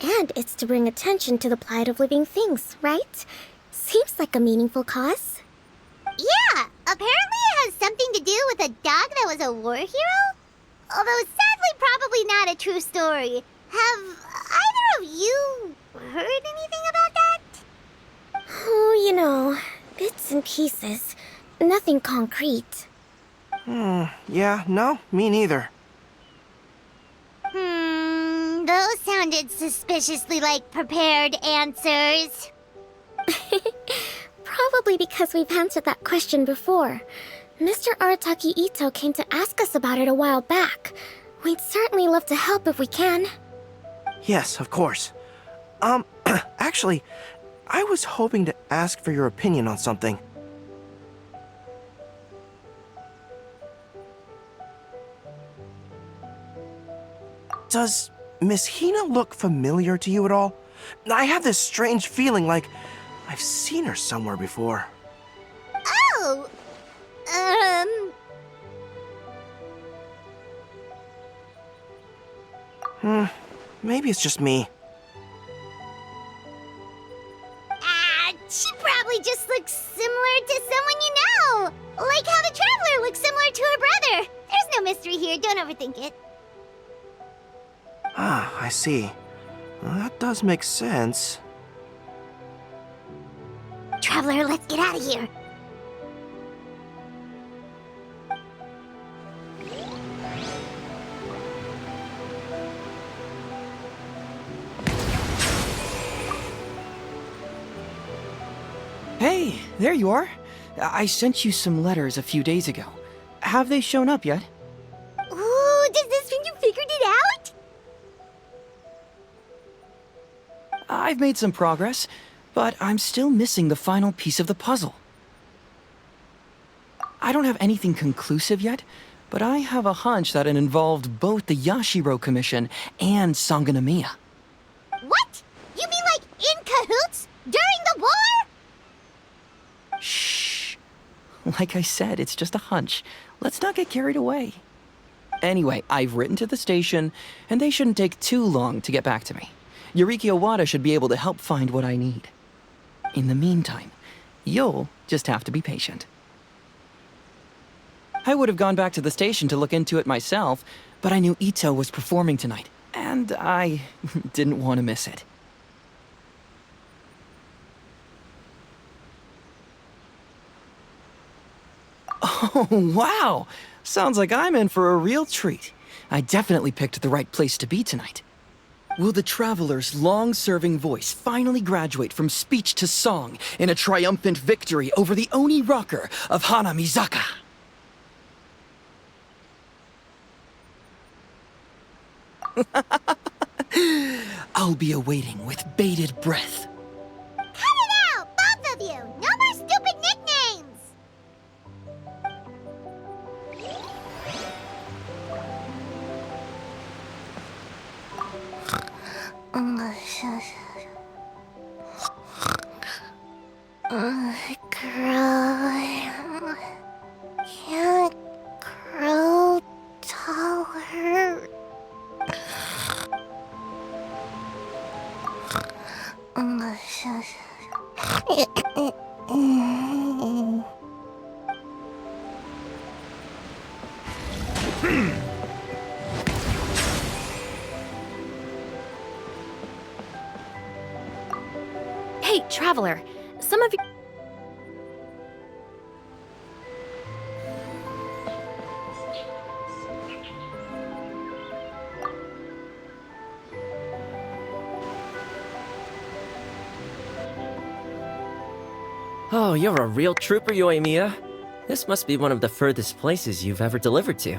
And it's to bring attention to the plight of living things, right? Seems like a meaningful cause. Yeah, apparently it has something to do with a dog that was a war hero? Although sadly probably not a true story. Have either of you heard anything about that? Oh, you know, bits and pieces. Nothing concrete. Yeah, no, me neither. Those sounded suspiciously like prepared answers. Probably because we've answered that question before. Mr. Arataki Ito came to ask us about it a while back. We'd certainly love to help if we can. Yes, of course. Actually, I was hoping to ask for your opinion on something. Does Miss Hina look familiar to you at all? I have this strange feeling like I've seen her somewhere before. Oh! Maybe it's just me. She probably just looks similar to someone you know. Like how the Traveler looks similar to her brother. There's no mystery here, don't overthink it. Ah, I see. Well, that does make sense. Traveler, let's get out of here. Hey, there you are. I sent you some letters a few days ago. Have they shown up yet? Ooh, does this mean you figured it out? I've made some progress, but I'm still missing the final piece of the puzzle. I don't have anything conclusive yet, but I have a hunch that it involved both the Yashiro Commission and Sangonomiya. What? You mean like in cahoots? During the war? Shh. Like I said, it's just a hunch. Let's not get carried away. Anyway, I've written to the station, and they shouldn't take too long to get back to me. Yuriki Owada should be able to help find what I need. In the meantime, you'll just have to be patient. I would have gone back to the station to look into it myself, but I knew Ito was performing tonight, and I didn't want to miss it. Oh, wow! Sounds like I'm in for a real treat. I definitely picked the right place to be tonight. Will the Traveler's long-serving voice finally graduate from speech to song in a triumphant victory over the Oni rocker of Hanamizaka? I'll be awaiting with bated breath. Cut it out, both of you! No more stupid nicknames! Grow. Can't grow taller. Traveler, some of you... Oh, you're a real trooper, Yoimiya. This must be one of the furthest places you've ever delivered to.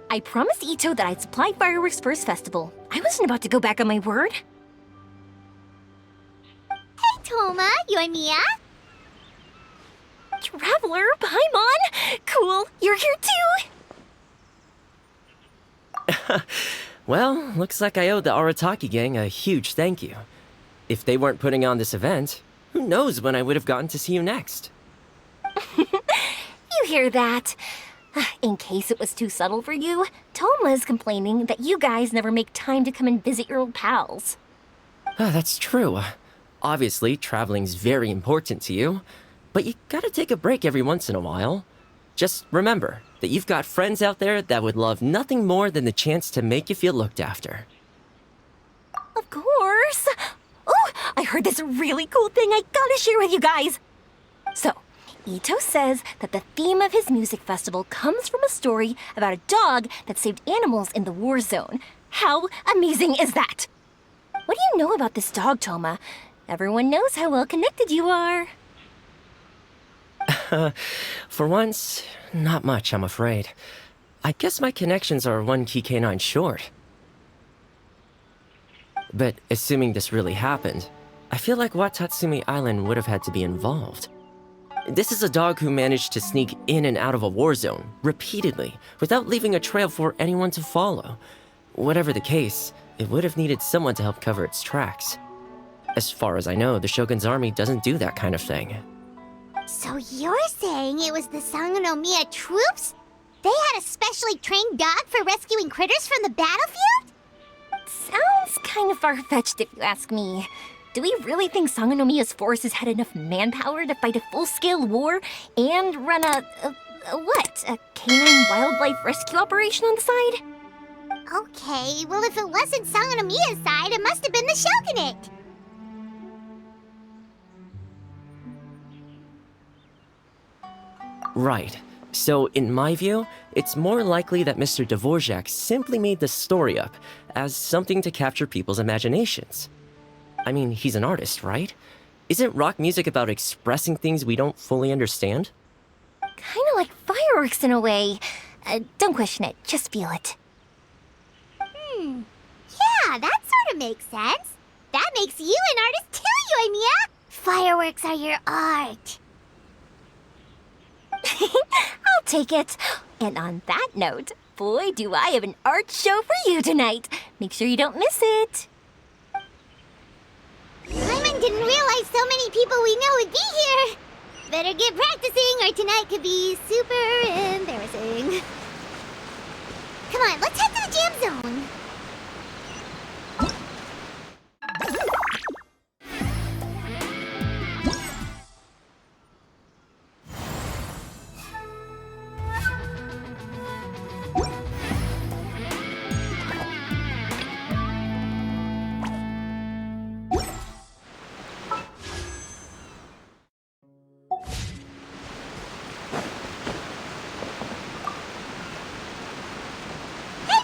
I promised Ito that I'd supply fireworks for his festival. I wasn't about to go back on my word. Hey, Toma, Yoimiya. Traveler, Paimon! Cool, you're here too! Well, looks like I owe the Arataki gang a huge thank you. If they weren't putting on this event, who knows when I would have gotten to see you next. You hear that? In case it was too subtle for you, Toma's complaining that you guys never make time to come and visit your old pals. That's true. Obviously, traveling's very important to you, but you gotta take a break every once in a while. Just remember that you've got friends out there that would love nothing more than the chance to make you feel looked after. Of course! Oh, I heard this really cool thing I gotta share with you guys! So, Ito says that the theme of his music festival comes from a story about a dog that saved animals in the war zone. How amazing is that? What do you know about this dog, Toma? Everyone knows how well connected you are. For once, not much, I'm afraid. I guess my connections are one key canine short. But assuming this really happened, I feel like Watatsumi Island would have had to be involved. This is a dog who managed to sneak in and out of a war zone, repeatedly, without leaving a trail for anyone to follow. Whatever the case, it would have needed someone to help cover its tracks. As far as I know, the Shogun's army doesn't do that kind of thing. So you're saying it was the Sangonomiya troops? They had a specially trained dog for rescuing critters from the battlefield? Sounds kind of far-fetched if you ask me. Do we really think Sangonomiya's forces had enough manpower to fight a full-scale war and run a canine wildlife rescue operation on the side? Okay, well if it wasn't Sangonomiya's side, it must have been the Shogunate. Right. So, in my view, it's more likely that Mr. Dvorak simply made the story up as something to capture people's imaginations. I mean, he's an artist, right? Isn't rock music about expressing things we don't fully understand? Kinda like fireworks in a way. Don't question it, just feel it. Yeah, that sort of makes sense. That makes you an artist too, Yoimiya. Fireworks are your art. I'll take it. And on that note, boy, do I have an art show for you tonight. Make sure you don't miss it. Paimon didn't realize so many people we know would be here. Better get practicing or tonight could be super embarrassing. Come on, let's head to the jam zone.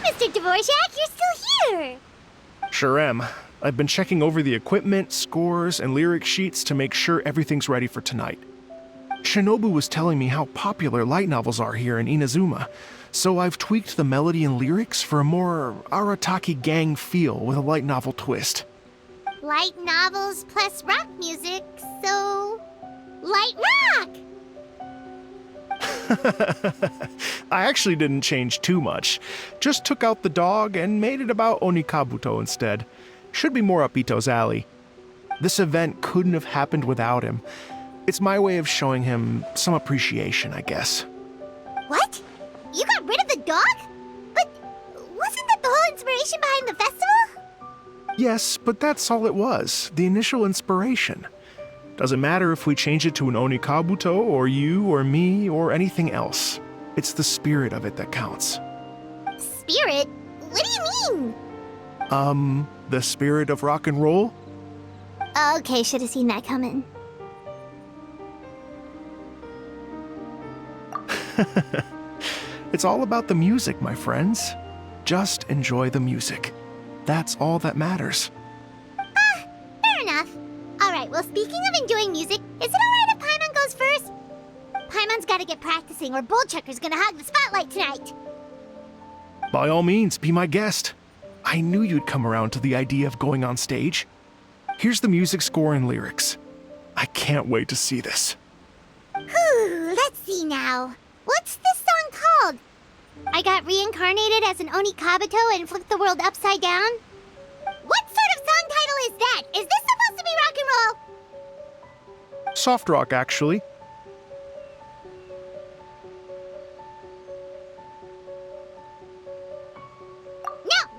Mr. Dvorak, you're still here! Sure am. I've been checking over the equipment, scores, and lyric sheets to make sure everything's ready for tonight. Shinobu was telling me how popular light novels are here in Inazuma, so I've tweaked the melody and lyrics for a more Arataki gang feel with a light novel twist. Light novels plus rock music, so... light rock! I actually didn't change too much. Just took out the dog and made it about Onikabuto instead. Should be more up Ito's alley. This event couldn't have happened without him. It's my way of showing him some appreciation, I guess. What? You got rid of the dog? But wasn't that the whole inspiration behind the festival? Yes, but that's all it was. The initial inspiration. Doesn't matter if we change it to an Onikabuto, or you, or me, or anything else. It's the spirit of it that counts. Spirit? What do you mean? The spirit of rock and roll? Okay, should have seen that coming. It's all about the music, my friends. Just enjoy the music. That's all that matters. Fair enough. Alright, well, speaking of enjoying music, is it alright if Paimon goes first? Paimon's gotta get practicing or Bullchucker's gonna hog the spotlight tonight. By all means, be my guest. I knew you'd come around to the idea of going on stage. Here's the music score and lyrics. I can't wait to see this. Whew, let's see now. What's this song called? I got reincarnated as an Oni Kabuto and flipped the world upside down? What sort of song title is that? Is this supposed to be rock and roll? Soft rock, actually.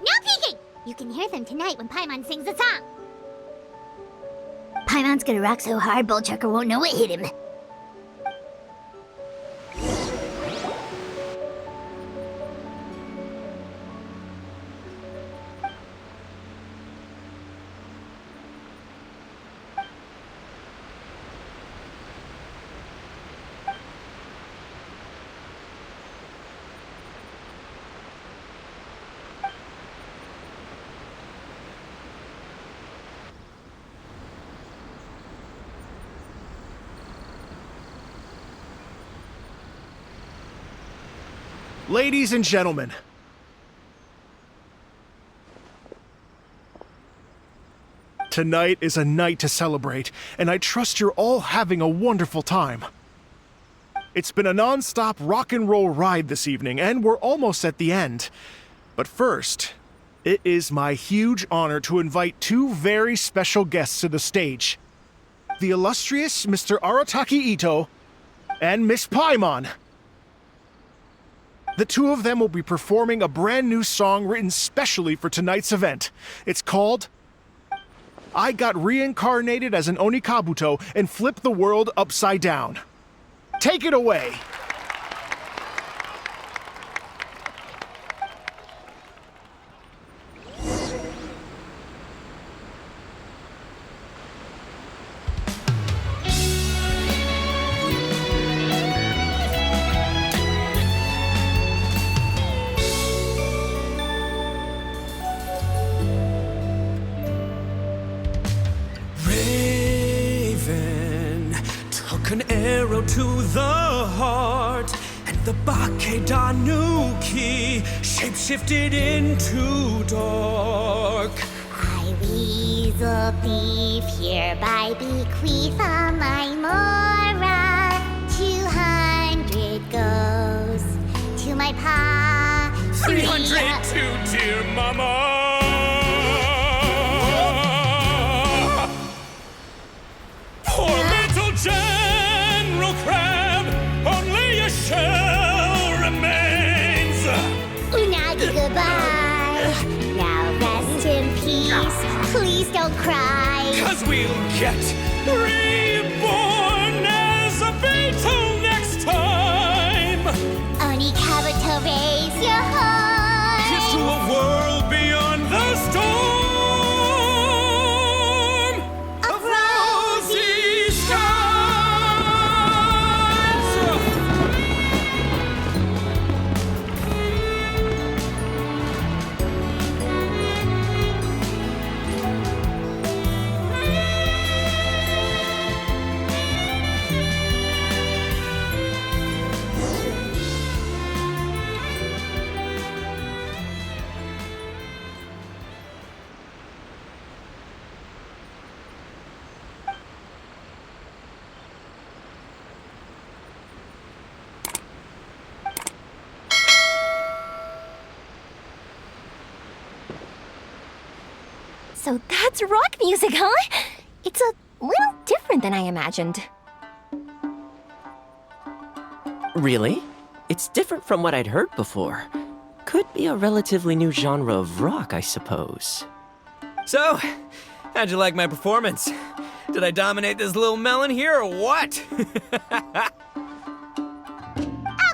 No peeking! You can hear them tonight when Paimon sings the song. Paimon's gonna rock so hard, Bullchucker won't know what hit him. Ladies and gentlemen, tonight is a night to celebrate, and I trust you're all having a wonderful time. It's been a non-stop rock and roll ride this evening, and we're almost at the end. But first, it is my huge honor to invite two very special guests to the stage. The illustrious Mr. Arataki Ito and Miss Paimon. The two of them will be performing a brand new song written specially for tonight's event. It's called I Got Reincarnated as an Oni Kabuto and Flipped the World Upside Down. Take it away! An arrow to the heart, and the Bakedanuki shapeshifted into dark. I weasel thief hereby bequeath all my mora. 200 goes to my pa. 300 to dear mama. Poor little General Crab, only a shell remains. Unagi, goodbye. Now rest in peace. Please don't cry. 'Cause we'll get reborn as a beetle next time. Oni Kabuto, raise your heart. Here's to a world beyond the storm. Of rosy skies. So that's rock music, huh? It's a little different than I imagined. Really? It's different from what I'd heard before. Could be a relatively new genre of rock, I suppose. So, how'd you like my performance? Did I dominate this little melon here or what?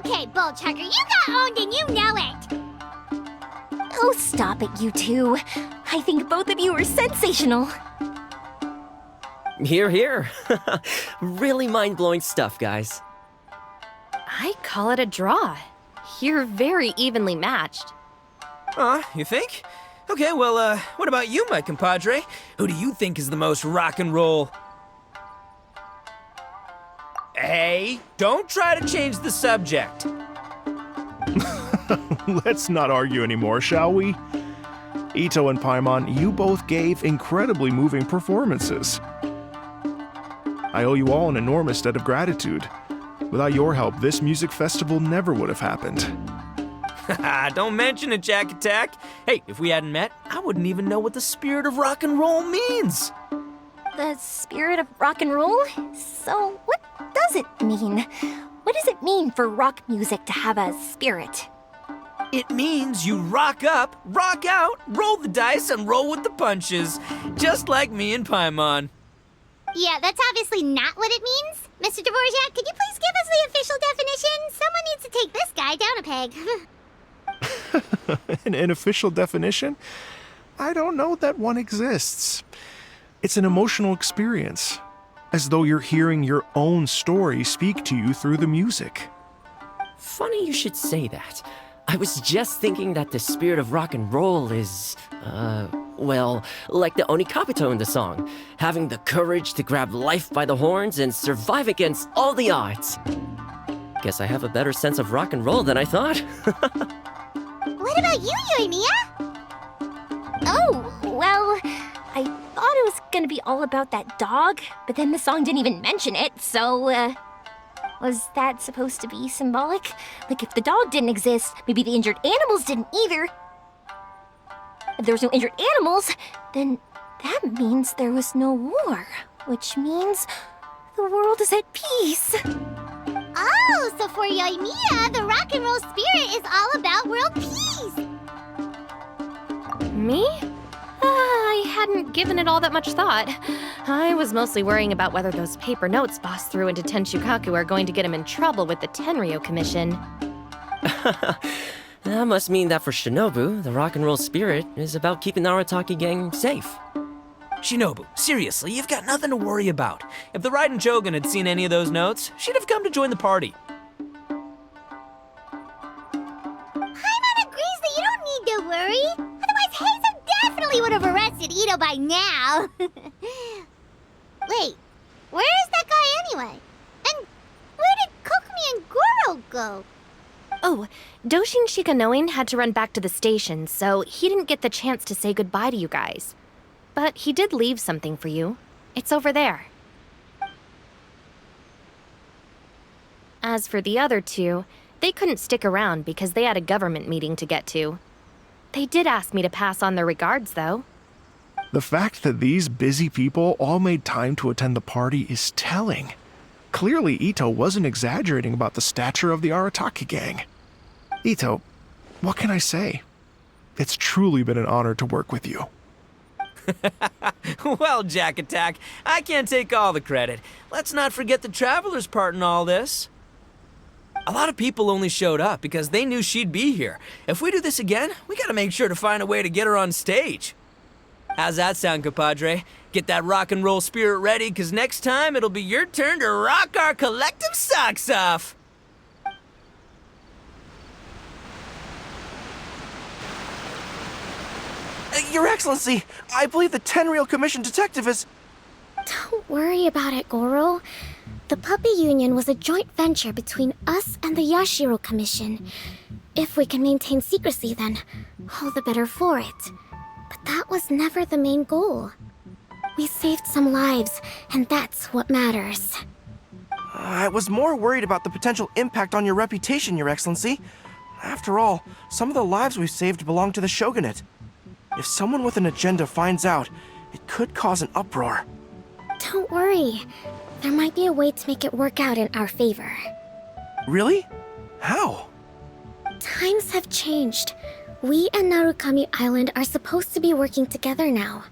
Okay, Bullchucker, you got owned and you know it. Oh, stop it, you two. I think both of you are sensational. Here, here. Really mind-blowing stuff, guys. I call it a draw. You're very evenly matched. You think? Okay, well, what about you, my compadre? Who do you think is the most rock and roll? Hey, don't try to change the subject. Let's not argue anymore, shall we? Ito and Paimon, you both gave incredibly moving performances. I owe you all an enormous debt of gratitude. Without your help, this music festival never would have happened. Don't mention it, Jack Attack. Hey, if we hadn't met, I wouldn't even know what the spirit of rock and roll means. The spirit of rock and roll? So, what does it mean? What does it mean for rock music to have a spirit? It means you rock up, rock out, roll the dice, and roll with the punches. Just like me and Paimon. Yeah, that's obviously not what it means. Mr. Dvorak, could you please give us the official definition? Someone needs to take this guy down a peg. An official definition? I don't know that one exists. It's an emotional experience, as though you're hearing your own story speak to you through the music. Funny you should say that. I was just thinking that the spirit of rock and roll is, well, like the Onikapito in the song, having the courage to grab life by the horns and survive against all the odds. Guess I have a better sense of rock and roll than I thought. What about you, Yoimiya? Oh, well, I thought it was gonna be all about that dog, but then the song didn't even mention it, so, was that supposed to be symbolic? Like, if the dog didn't exist, maybe the injured animals didn't either. If there was no injured animals, then that means there was no war, which means the world is at peace. Oh, so for Yoimiya, the rock and roll spirit is all about world peace. Me? I hadn't given it all that much thought. I was mostly worrying about whether those paper notes Boss threw into Tenshukaku are going to get him in trouble with the Tenryo Commission. That must mean that for Shinobu, the rock and roll spirit is about keeping the Arataki gang safe. Shinobu, seriously, you've got nothing to worry about. If the Raiden Shogun had seen any of those notes, she'd have come to join the party. Paimon agrees that you don't need to worry. Otherwise, Heizo definitely would have arrested Ito by now. Wait, where is that guy anyway? And where did Kokumi and Goro go? Oh, Doshin Shikanoin had to run back to the station, so he didn't get the chance to say goodbye to you guys. But he did leave something for you. It's over there. As for the other two, they couldn't stick around because they had a government meeting to get to. They did ask me to pass on their regards, though. The fact that these busy people all made time to attend the party is telling. Clearly, Ito wasn't exaggerating about the stature of the Arataki gang. Ito, what can I say? It's truly been an honor to work with you. Well, Jack Attack, I can't take all the credit. Let's not forget the Traveler's part in all this. A lot of people only showed up because they knew she'd be here. If we do this again, we gotta make sure to find a way to get her on stage. How's that sound, compadre? Get that rock and roll spirit ready, because next time it'll be your turn to rock our collective socks off. Your Excellency, I believe the Tenryo Commission detective is... Don't worry about it, Goro. The Puppy Union was a joint venture between us and the Yashiro Commission. If we can maintain secrecy, then all the better for it. But that was never the main goal. We saved some lives, and that's what matters. I was more worried about the potential impact on your reputation, Your Excellency. After all, some of the lives we've saved belong to the Shogunate. If someone with an agenda finds out, it could cause an uproar. Don't worry. There might be a way to make it work out in our favor. Really? How? Times have changed. We and Narukami Island are supposed to be working together now.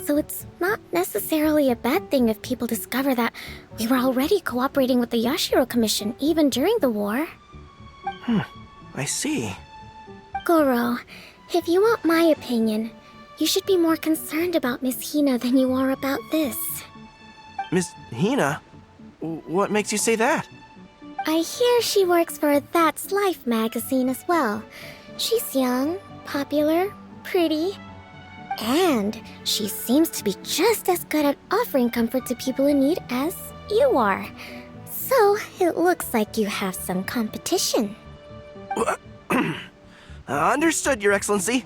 So it's not necessarily a bad thing if people discover that we were already cooperating with the Yashiro Commission even during the war. I see. Goro, if you want my opinion, you should be more concerned about Miss Hina than you are about this. Miss Hina? What makes you say that? I hear she works for That's Life magazine as well. She's young, popular, pretty, and she seems to be just as good at offering comfort to people in need as you are. So, it looks like you have some competition. Understood, Your Excellency.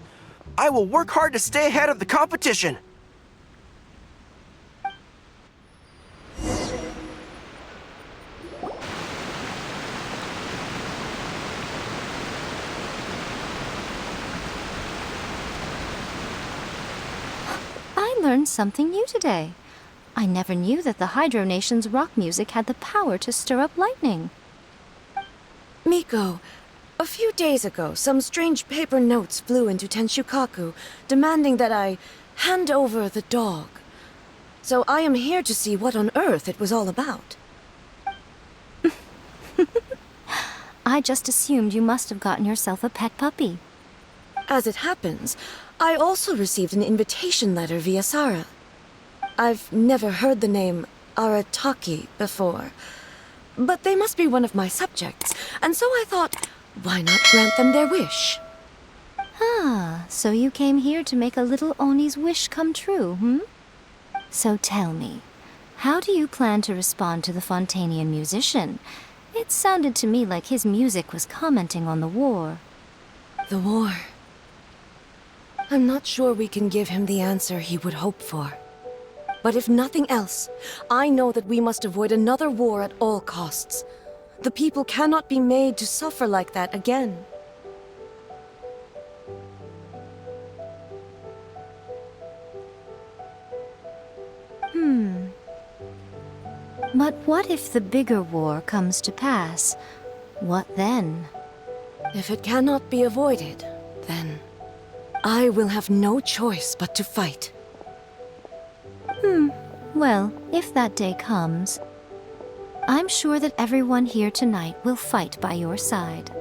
I will work hard to stay ahead of the competition. I learned something new today. I never knew that the Hydro Nation's rock music had the power to stir up lightning. Miko, a few days ago, some strange paper notes flew into Tenshukaku, demanding that I hand over the dog. So I am here to see what on earth it was all about. I just assumed you must have gotten yourself a pet puppy. As it happens, I also received an invitation letter via Sara. I've never heard the name Arataki before, but they must be one of my subjects, and so I thought, why not grant them their wish? Ah, so you came here to make a little Oni's wish come true, So tell me, how do you plan to respond to the Fontanian musician? It sounded to me like his music was commenting on the war. The war. I'm not sure we can give him the answer he would hope for. But if nothing else, I know that we must avoid another war at all costs. The people cannot be made to suffer like that again. But what if the bigger war comes to pass? What then? If it cannot be avoided, then I will have no choice but to fight. Well, if that day comes, I'm sure that everyone here tonight will fight by your side.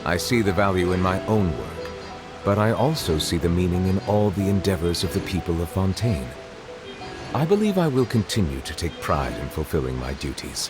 I see the value in my own work, but I also see the meaning in all the endeavors of the people of Fontaine. I believe I will continue to take pride in fulfilling my duties.